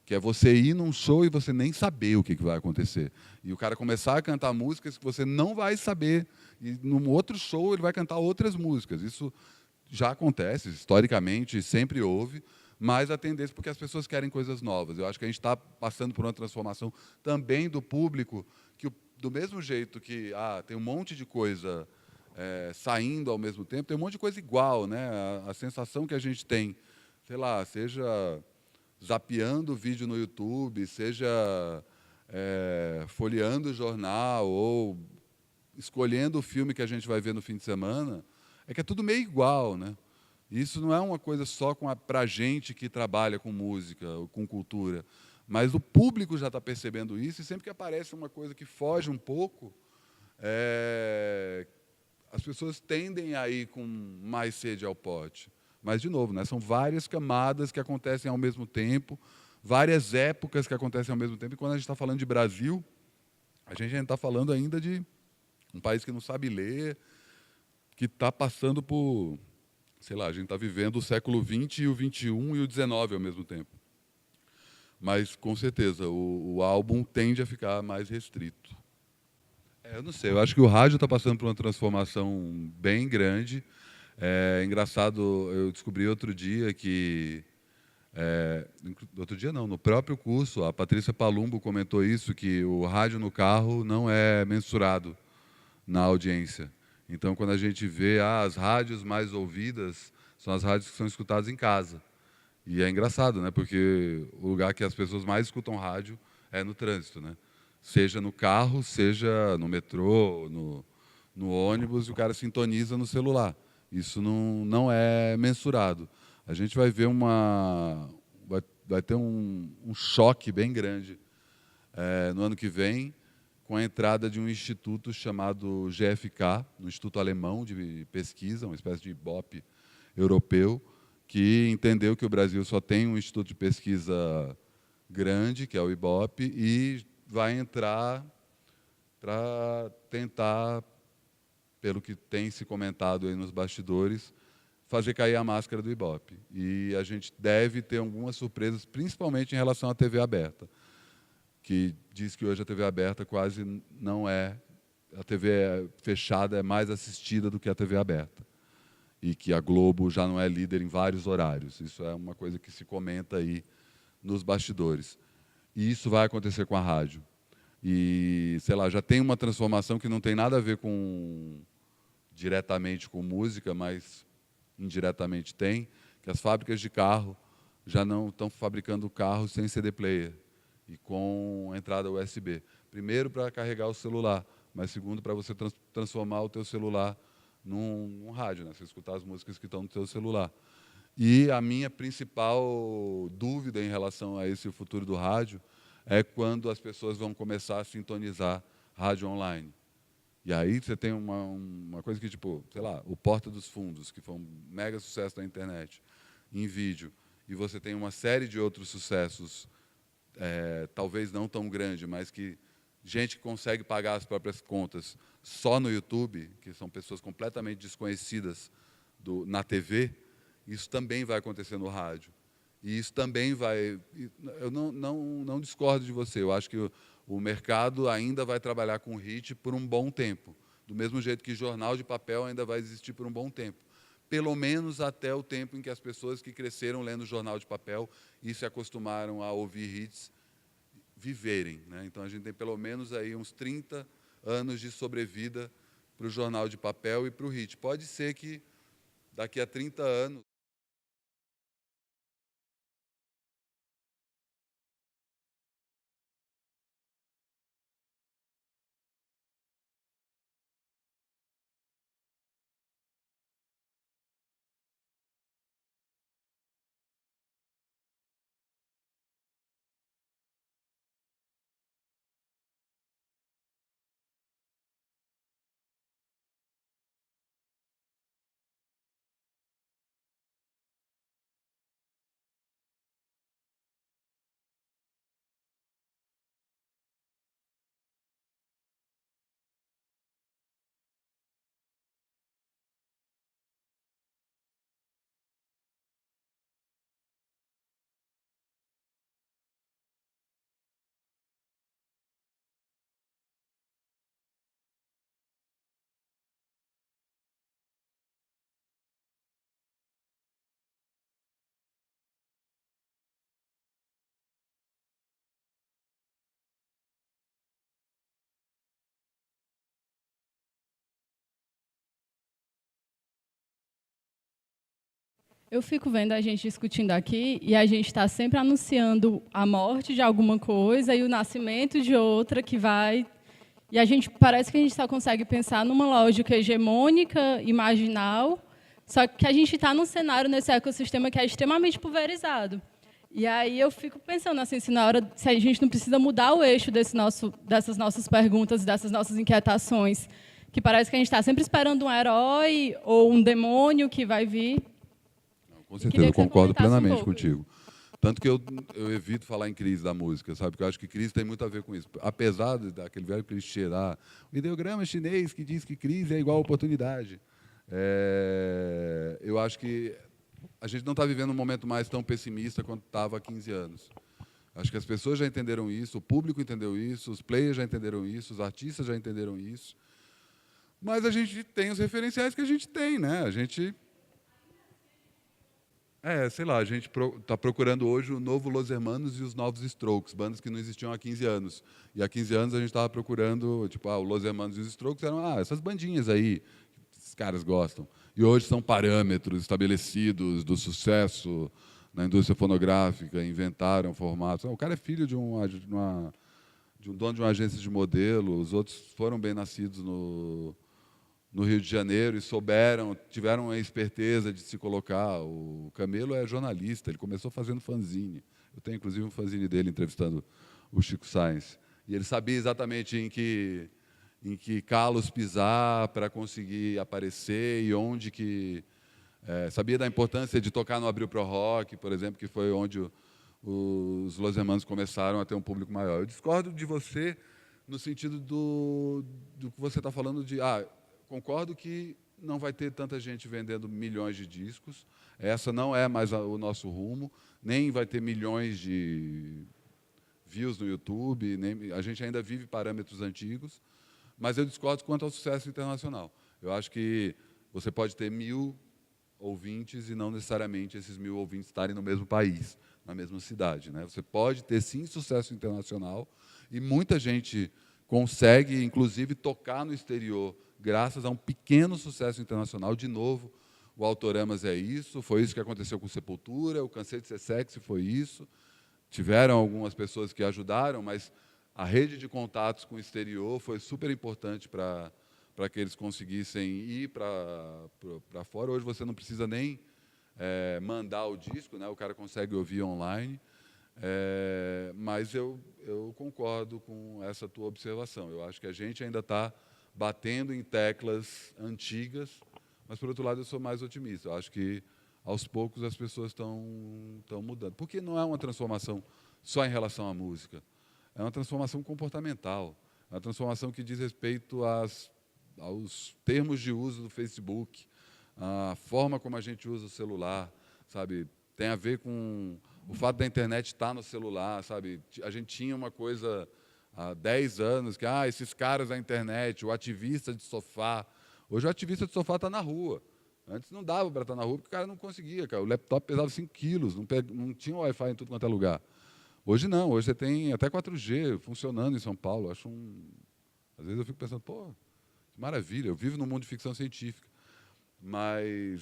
Que é você ir num show e você nem saber o que vai acontecer. E o cara começar a cantar músicas que você não vai saber. E num outro show ele vai cantar outras músicas. Isso já acontece, historicamente, sempre houve. Mas a tendência, porque as pessoas querem coisas novas. Eu acho que a gente está passando por uma transformação também do público, que do mesmo jeito que tem um monte de coisa saindo ao mesmo tempo, tem um monte de coisa igual, né? A sensação que a gente tem, sei lá, seja zapeando vídeo no YouTube, seja folheando o jornal, ou escolhendo o filme que a gente vai ver no fim de semana, é que é tudo meio igual, né? Isso não é uma coisa só para a gente que trabalha com música, ou com cultura, mas o público já está percebendo isso, e sempre que aparece uma coisa que foge um pouco, as pessoas tendem a ir com mais sede ao pote. Mas, de novo, né, são várias camadas que acontecem ao mesmo tempo, várias épocas que acontecem ao mesmo tempo. E quando a gente está falando de Brasil, a gente ainda está falando ainda de um país que não sabe ler, que está passando por, sei lá, a gente está vivendo o século XX, e o XXI e o XIX ao mesmo tempo. Mas, com certeza, o álbum tende a ficar mais restrito. Eu não sei, eu acho que o rádio está passando por uma transformação bem grande. É engraçado, eu descobri outro dia que... outro dia não, no próprio curso, a Patrícia Palumbo comentou isso, que o rádio no carro não é mensurado na audiência. Então, quando a gente vê as rádios mais ouvidas, são as rádios que são escutadas em casa. E é engraçado, né? Porque o lugar que as pessoas mais escutam rádio é no trânsito, né? Seja no carro, seja no metrô, no ônibus, e o cara sintoniza no celular. Isso não é mensurado. A gente vai ver vai ter um choque bem grande no ano que vem, com a entrada de um instituto chamado GfK, um instituto alemão de pesquisa, uma espécie de Ibope europeu, que entendeu que o Brasil só tem um instituto de pesquisa grande, que é o Ibope, e vai entrar para tentar, pelo que tem se comentado aí nos bastidores, fazer cair a máscara do Ibope. E a gente deve ter algumas surpresas, principalmente em relação à TV aberta, que diz que hoje a TV aberta quase não é... A TV fechada é mais assistida do que a TV aberta. E que a Globo já não é líder em vários horários. Isso é uma coisa que se comenta aí nos bastidores. E isso vai acontecer com a rádio. E, sei lá, já tem uma transformação que não tem nada a ver diretamente com música, mas indiretamente tem, que as fábricas de carro já não estão fabricando carros sem CD player e com entrada USB. Primeiro, para carregar o celular, mas segundo, para você transformar o teu celular num rádio, né? Você escutar as músicas que estão no teu celular. E a minha principal dúvida em relação a esse futuro do rádio é quando as pessoas vão começar a sintonizar rádio online. E aí você tem uma coisa que, tipo, sei lá, o Porta dos Fundos, que foi um mega sucesso da internet, em vídeo, e você tem uma série de outros sucessos, talvez não tão grande, mas que gente que consegue pagar as próprias contas só no YouTube, que são pessoas completamente desconhecidas na TV, isso também vai acontecer no rádio. E isso também vai... Eu não discordo de você, eu acho que o mercado ainda vai trabalhar com hit por um bom tempo, do mesmo jeito que jornal de papel ainda vai existir por um bom tempo. Pelo menos até o tempo em que as pessoas que cresceram lendo jornal de papel e se acostumaram a ouvir hits viverem, né? Então, a gente tem pelo menos aí uns 30 anos de sobrevida para o jornal de papel e para o hit. Pode ser que daqui a 30 anos... Eu fico vendo a gente discutindo aqui e a gente está sempre anunciando a morte de alguma coisa e o nascimento de outra que vai... E a gente parece que a gente só consegue pensar numa lógica hegemônica, imaginal, só que a gente está num cenário, nesse ecossistema que é extremamente pulverizado. E aí eu fico pensando assim, se a gente não precisa mudar o eixo dessas nossas perguntas, dessas nossas inquietações, que parece que a gente está sempre esperando um herói ou um demônio que vai vir... Com certeza, eu concordo plenamente contigo. Tanto que eu evito falar em crise da música, sabe? Porque eu acho que crise tem muito a ver com isso. Apesar daquele velho clichê lá, o ideograma chinês que diz que crise é igual a oportunidade. Eu acho que a gente não está vivendo um momento mais tão pessimista quanto estava há 15 anos. Acho que as pessoas já entenderam isso, o público entendeu isso, os players já entenderam isso, os artistas já entenderam isso. Mas a gente tem os referenciais que a gente tem, né? A gente... sei lá, a gente está procurando hoje o novo Los Hermanos e os novos Strokes, bandas que não existiam há 15 anos. E há 15 anos a gente estava procurando, tipo, o Los Hermanos e os Strokes eram essas bandinhas aí, que esses caras gostam. E hoje são parâmetros estabelecidos do sucesso na indústria fonográfica, inventaram formatos. O cara é filho de um dono de uma agência de modelo, os outros foram bem nascidos no Rio de Janeiro e tiveram a esperteza de se colocar. O Camelo é jornalista, ele começou fazendo fanzine. Eu tenho, inclusive, um fanzine dele entrevistando o Chico Science. E ele sabia exatamente em que calos pisar para conseguir aparecer e onde que... sabia da importância de tocar no Abril Pro Rock, por exemplo, que foi onde os Los Hermanos começaram a ter um público maior. Eu discordo de você no sentido do que você está falando de... concordo que não vai ter tanta gente vendendo milhões de discos, essa não é mais o nosso rumo, nem vai ter milhões de views no YouTube, a gente ainda vive parâmetros antigos, mas eu discordo quanto ao sucesso internacional. Eu acho que você pode ter 1000 ouvintes e não necessariamente esses 1000 ouvintes estarem no mesmo país, na mesma cidade, né? Você pode ter, sim, sucesso internacional e muita gente consegue, inclusive, tocar no exterior graças a um pequeno sucesso internacional. De novo, o Autoramas é isso, foi isso que aconteceu com Sepultura, o Cansei de Ser Sexy foi isso. Tiveram algumas pessoas que ajudaram, mas a rede de contatos com o exterior foi super importante para que eles conseguissem ir para fora. Hoje você não precisa nem mandar o disco, né? O cara consegue ouvir online. Mas eu concordo com essa tua observação. Eu acho que a gente ainda está batendo em teclas antigas, mas, por outro lado, eu sou mais otimista. Eu acho que, aos poucos, as pessoas estão mudando. Porque não é uma transformação só em relação à música. É uma transformação comportamental. É uma transformação que diz respeito aos termos de uso do Facebook, a forma como a gente usa o celular, sabe? Tem a ver com o fato da internet estar no celular, sabe? A gente tinha uma coisa há 10 anos, que esses caras da internet, o ativista de sofá. Hoje o ativista de sofá está na rua. Antes não dava para estar na rua, porque o cara não conseguia. Cara. O laptop pesava 5 quilos, não tinha Wi-Fi em tudo quanto é lugar. Hoje não, hoje você tem até 4G funcionando em São Paulo. Às vezes eu fico pensando, pô, que maravilha, eu vivo num mundo de ficção científica.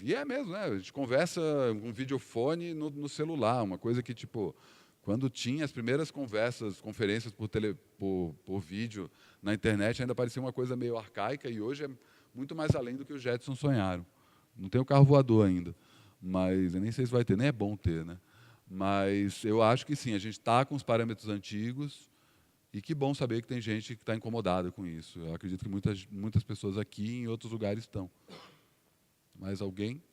E é mesmo, né? A gente conversa com videofone no celular, uma coisa que, tipo, quando tinha as primeiras conferências por vídeo na internet, ainda parecia uma coisa meio arcaica, e hoje é muito mais além do que os Jetsons sonharam. Não tem o carro voador ainda, mas eu nem sei se vai ter, nem é bom ter, né? Mas eu acho que sim, a gente está com os parâmetros antigos, e que bom saber que tem gente que está incomodada com isso. Eu acredito que muitas pessoas aqui e em outros lugares estão. Mais alguém?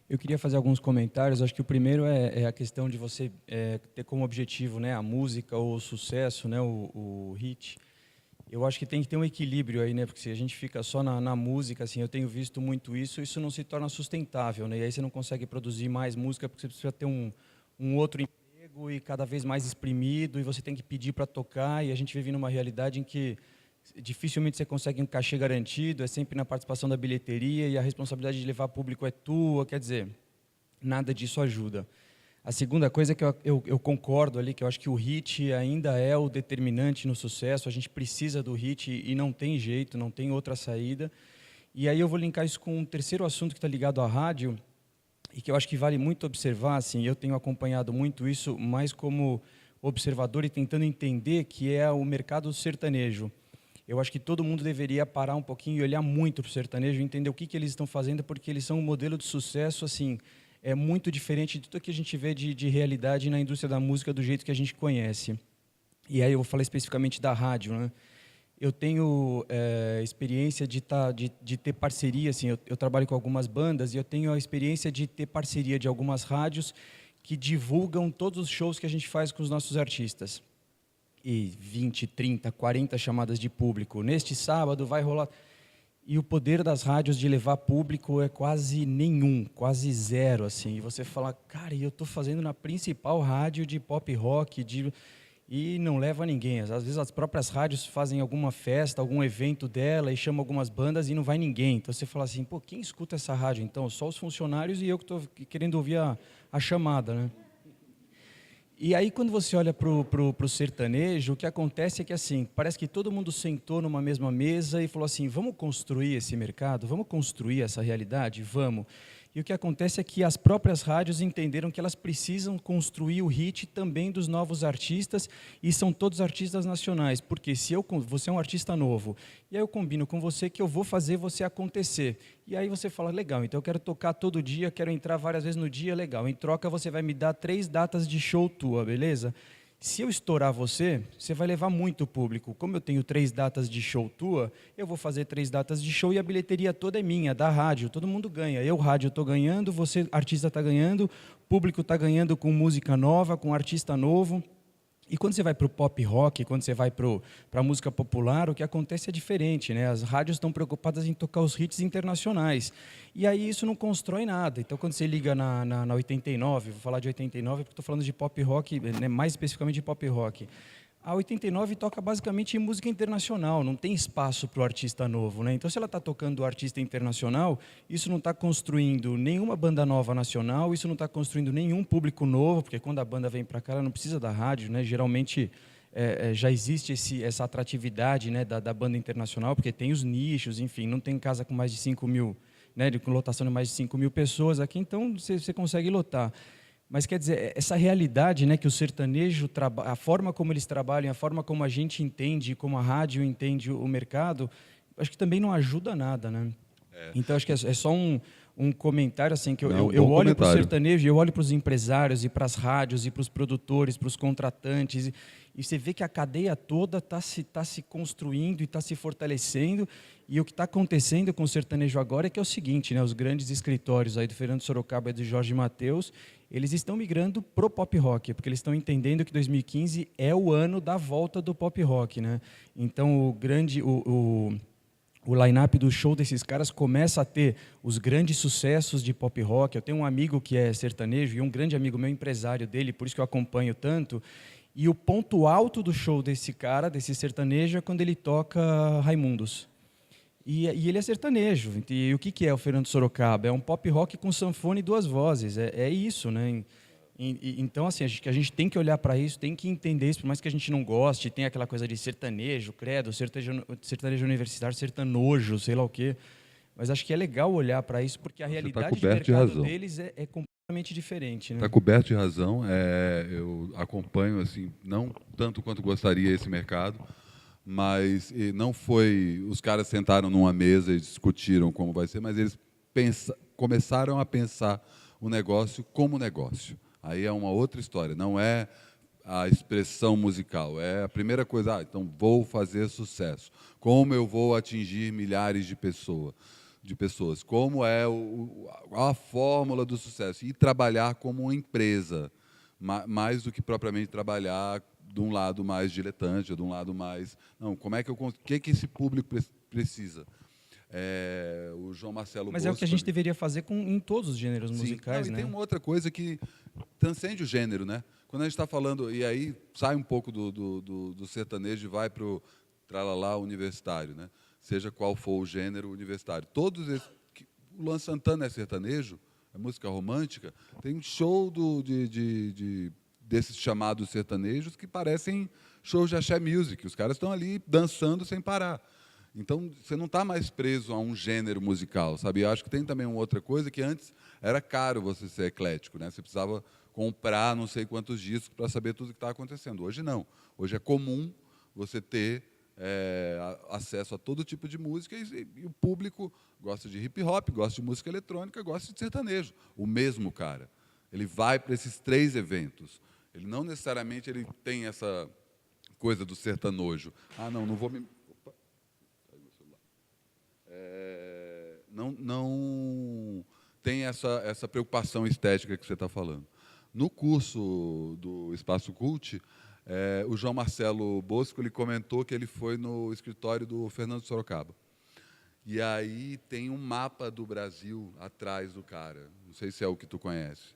Eu queria fazer alguns comentários. Acho que o primeiro é a questão de você ter como objetivo, né, a música ou o sucesso, né, o hit. Eu acho que tem que ter um equilíbrio aí, né, porque se a gente fica só na música, assim, eu tenho visto muito isso não se torna sustentável, né, e aí você não consegue produzir mais música porque você precisa ter um outro emprego e cada vez mais exprimido, e você tem que pedir para tocar, e a gente vive numa realidade em que dificilmente você consegue um cachê garantido, é sempre na participação da bilheteria, e a responsabilidade de levar público é tua, quer dizer, nada disso ajuda. A segunda coisa é que eu concordo ali, que eu acho que o hit ainda é o determinante no sucesso, a gente precisa do hit e não tem jeito, não tem outra saída. E aí eu vou linkar isso com um terceiro assunto que está ligado à rádio, e que eu acho que vale muito observar, assim, eu tenho acompanhado muito isso, mais como observador e tentando entender, que é o mercado sertanejo. Eu acho que todo mundo deveria parar um pouquinho e olhar muito para o sertanejo, entender o que eles estão fazendo, porque eles são um modelo de sucesso, assim, é muito diferente de tudo que a gente vê de realidade na indústria da música do jeito que a gente conhece. E aí eu vou falar especificamente da rádio, né? Eu tenho experiência de ter parceria, assim, eu trabalho com algumas bandas e eu tenho a experiência de ter parceria de algumas rádios que divulgam todos os shows que a gente faz com os nossos artistas. E 20, 30, 40 chamadas de público. Neste sábado vai rolar... E o poder das rádios de levar público é quase nenhum, quase zero, assim. E você fala, cara, eu estou fazendo na principal rádio de pop rock, e não leva ninguém. Às vezes as próprias rádios fazem alguma festa, algum evento dela, e chamam algumas bandas e não vai ninguém. Então você fala assim, pô, quem escuta essa rádio? Então, só os funcionários e eu que estou querendo ouvir a chamada, né? E aí, quando você olha para o sertanejo, o que acontece é que, assim, parece que todo mundo sentou numa mesma mesa e falou assim, vamos construir esse mercado? Vamos construir essa realidade? Vamos. E o que acontece é que as próprias rádios entenderam que elas precisam construir o hit também dos novos artistas, e são todos artistas nacionais, porque se você é um artista novo, e aí eu combino com você que eu vou fazer você acontecer. E aí você fala, legal, então eu quero tocar todo dia, quero entrar várias vezes no dia, legal. Em troca você vai me dar 3 datas de show tua, beleza? Se eu estourar você, você vai levar muito público. Como eu tenho 3 datas de show tua, eu vou fazer 3 datas de show e a bilheteria toda é minha, da rádio. Todo mundo ganha. Eu, rádio, estou ganhando, você, artista, está ganhando, público está ganhando com música nova, com artista novo. E quando você vai para o pop rock, quando você vai para a música popular, o que acontece é diferente, né? As rádios estão preocupadas em tocar os hits internacionais. E aí isso não constrói nada. Então, quando você liga na 89, vou falar de 89 porque estou falando de pop rock, né? Mais especificamente de pop rock. A 89 toca basicamente música internacional, não tem espaço para o artista novo, né? Então, se ela está tocando o artista internacional, isso não está construindo nenhuma banda nova nacional, isso não está construindo nenhum público novo, porque quando a banda vem para cá, ela não precisa da rádio, né? Geralmente já existe essa atratividade, né, da banda internacional, porque tem os nichos, enfim, não tem casa com mais de 5 mil, né, com lotação de mais de 5 mil pessoas aqui, então você consegue lotar. Mas, quer dizer, essa realidade, né, que o sertanejo, a forma como eles trabalham, a forma como a gente entende, como a rádio entende o mercado, acho que também não ajuda nada, né? Então, acho que é só um comentário, assim, que eu olho para o sertanejo, eu olho para os empresários e para as rádios e para os produtores, para os contratantes, e você vê que a cadeia toda está se construindo e está se fortalecendo, e o que está acontecendo com o sertanejo agora é que é o seguinte, né, os grandes escritórios aí do Fernando Sorocaba e do Jorge Mateus, eles estão migrando pro pop rock, porque eles estão entendendo que 2015 é o ano da volta do pop rock, né? Então o line-up do show desses caras começa a ter os grandes sucessos de pop rock. Eu tenho um amigo que é sertanejo e um grande amigo meu, empresário dele, por isso que eu acompanho tanto. E o ponto alto do show desse cara, desse sertanejo, é quando ele toca Raimundos. E ele é sertanejo. E o que é o Fernando Sorocaba? É um pop rock com sanfona e 2 vozes. É isso, né? Então, assim, acho que a gente tem que olhar para isso, tem que entender isso, por mais que a gente não goste, tem aquela coisa de sertanejo, credo, sertanejo universitário, sertanojo, sei lá o quê. Mas acho que é legal olhar para isso, porque a realidade de mercado deles é completamente diferente. Está coberto de razão. Eu acompanho, assim, não tanto quanto gostaria esse mercado, mas não foi... Os caras sentaram numa mesa e discutiram como vai ser, mas eles começaram a pensar o negócio como negócio. Aí é uma outra história, não é a expressão musical, é a primeira coisa, então vou fazer sucesso. Como eu vou atingir milhares de pessoas? Como é a fórmula do sucesso? E trabalhar como uma empresa, mais do que propriamente trabalhar de um lado mais diletante, ou de um lado mais... Não, como é que o que esse público precisa? O João Marcelo Mas Bosco, é o que a gente deveria fazer em todos os gêneros musicais, né? E tem uma outra coisa que transcende o gênero, né? Quando a gente está falando, e aí sai um pouco do sertanejo e vai para o tralalá universitário, né? Seja qual for o gênero universitário. Todos esses, o Luan Santana é sertanejo, é música romântica, tem um show desses chamados sertanejos que parecem shows de axé music, os caras estão ali dançando sem parar. Então, você não está mais preso a um gênero musical, sabe? Eu acho que tem também uma outra coisa, que antes era caro você ser eclético, né? Você precisava comprar não sei quantos discos para saber tudo o que está acontecendo. Hoje não. Hoje é comum você ter acesso a todo tipo de música e o público gosta de hip-hop, gosta de música eletrônica, gosta de sertanejo. O mesmo cara. Ele vai para esses 3 eventos. Ele não necessariamente tem essa coisa do sertanojo. Não vou me... Não tem essa preocupação estética que você está falando. No curso do Espaço Cult, o João Marcelo Bosco ele comentou que ele foi no escritório do Fernando Sorocaba. E aí tem um mapa do Brasil atrás do cara. Não sei se é o que tu conhece.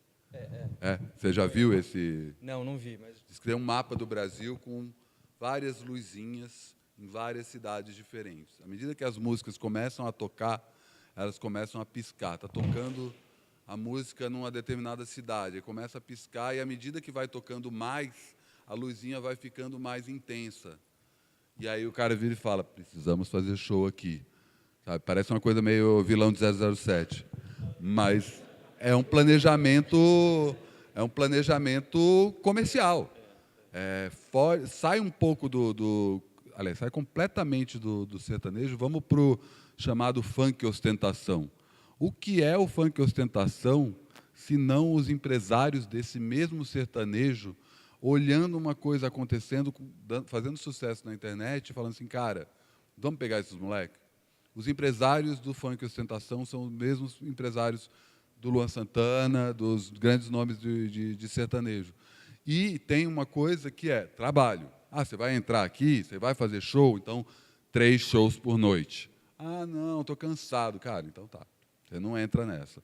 Você já viu esse? Não vi. Mas... Diz que tem um mapa do Brasil com várias luzinhas em várias cidades diferentes. À medida que as músicas começam a tocar, elas começam a piscar. Está tocando a música numa determinada cidade, começa a piscar e, à medida que vai tocando mais, a luzinha vai ficando mais intensa. E aí o cara vira e fala, precisamos fazer show aqui. Sabe? Parece uma coisa meio vilão de 007. Mas é um planejamento comercial. Sai um pouco aliás, sai completamente do sertanejo, vamos para o chamado funk ostentação. O que é o funk ostentação, se não os empresários desse mesmo sertanejo olhando uma coisa acontecendo, fazendo sucesso na internet, falando assim, cara, vamos pegar esses moleques? Os empresários do funk ostentação são os mesmos empresários do Luan Santana, dos grandes nomes de sertanejo. E tem uma coisa que é trabalho. Você vai entrar aqui, você vai fazer show, então 3 shows por noite. Não, estou cansado. Cara, então tá, você não entra nessa.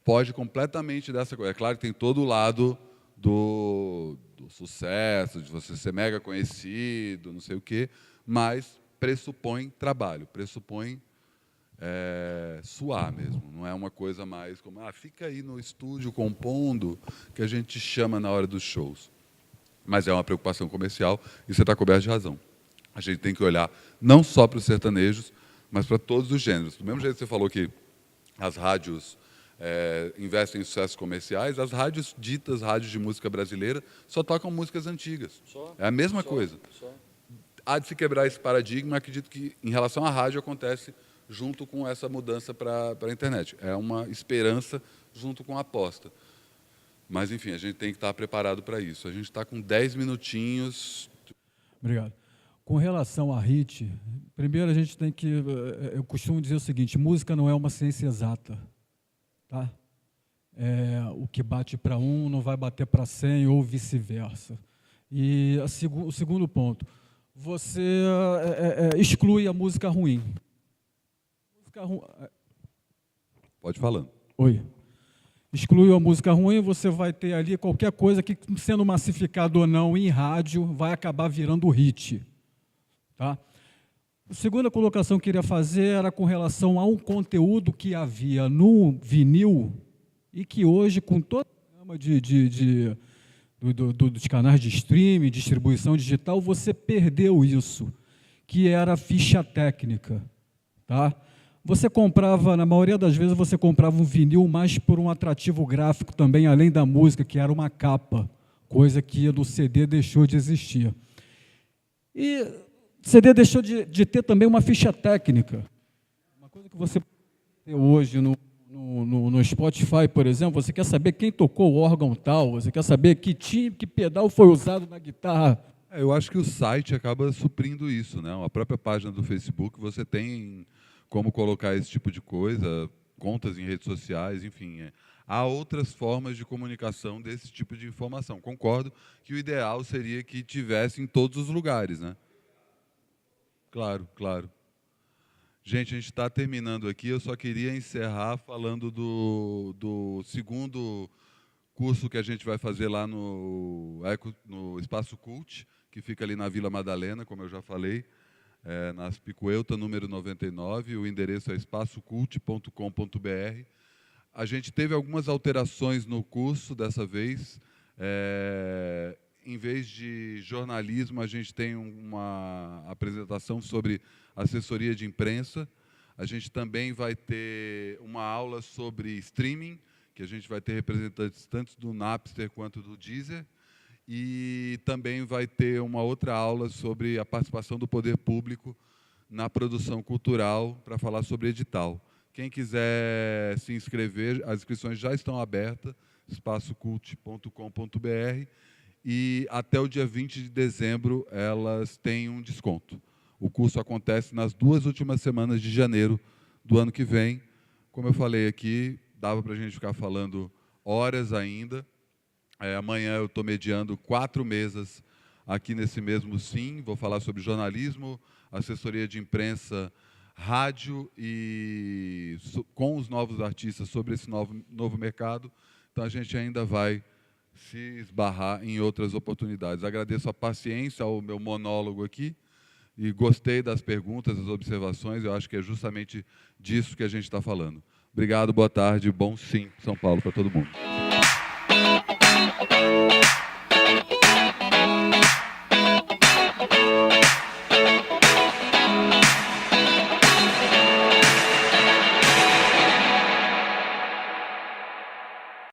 Foge completamente dessa coisa. É claro que tem todo o lado do sucesso, de você ser mega conhecido, não sei o quê, mas pressupõe trabalho, pressupõe suar mesmo. Não é uma coisa mais como, fica aí no estúdio compondo, que a gente chama na hora dos shows. Mas é uma preocupação comercial e você está coberto de razão. A gente tem que olhar não só para os sertanejos, mas para todos os gêneros. Do mesmo jeito que você falou que as rádios investem em sucessos comerciais, as rádios ditas rádios de música brasileira só tocam músicas antigas. É a mesma coisa. Há de se quebrar esse paradigma, acredito que em relação à rádio acontece junto com essa mudança para a internet. É uma esperança junto com a aposta. Mas, enfim, a gente tem que estar preparado para isso. A gente está com 10 minutinhos. Obrigado. Com relação à hit, primeiro a gente tem que... Eu costumo dizer o seguinte, música não é uma ciência exata. Tá? O que bate para um não vai bater para 100 ou vice-versa. E o segundo ponto, você exclui a música ruim. Pode falar. Oi. Exclui a música ruim, você vai ter ali qualquer coisa que, sendo massificado ou não em rádio, vai acabar virando hit. Tá? A segunda colocação que eu queria fazer era com relação a um conteúdo que havia no vinil e que hoje, com toda a gama dos canais de streaming, distribuição digital, você perdeu isso, que era a ficha técnica. Tá? Você comprava, na maioria das vezes, você comprava um vinil mais por um atrativo gráfico também, além da música, que era uma capa, coisa que no CD deixou de existir. E CD deixou de ter também uma ficha técnica. Uma coisa que você tem hoje no Spotify, por exemplo, você quer saber quem tocou o órgão tal, você quer saber que pedal foi usado na guitarra. Eu acho que o site acaba suprindo isso, né? A própria página do Facebook, você tem como colocar esse tipo de coisa, contas em redes sociais, enfim. Há outras formas de comunicação desse tipo de informação. Concordo que o ideal seria que tivesse em todos os lugares, né? Claro, claro. Gente, a gente está terminando aqui. Eu só queria encerrar falando do segundo curso que a gente vai fazer lá no Espaço Cult, que fica ali na Vila Madalena, como eu já falei, na Aspicuelta, número 99. O endereço é espacocult.com.br. A gente teve algumas alterações no curso dessa vez. Em vez de jornalismo, a gente tem uma apresentação sobre assessoria de imprensa. A gente também vai ter uma aula sobre streaming, que a gente vai ter representantes tanto do Napster quanto do Deezer. E também vai ter uma outra aula sobre a participação do poder público na produção cultural, para falar sobre edital. Quem quiser se inscrever, as inscrições já estão abertas, espacocult.com.br, e até o dia 20 de dezembro elas têm um desconto. O curso acontece nas 2 últimas semanas de janeiro do ano que vem. Como eu falei aqui, dava para a gente ficar falando horas ainda. Amanhã eu estou mediando 4 mesas aqui nesse mesmo Sim. Vou falar sobre jornalismo, assessoria de imprensa, rádio e com os novos artistas sobre esse novo mercado. Então, a gente ainda vai se esbarrar em outras oportunidades. Agradeço a paciência ao meu monólogo aqui e gostei das perguntas, das observações. Eu acho que é justamente disso que a gente está falando. Obrigado, boa tarde, bom Sim, São Paulo para todo mundo.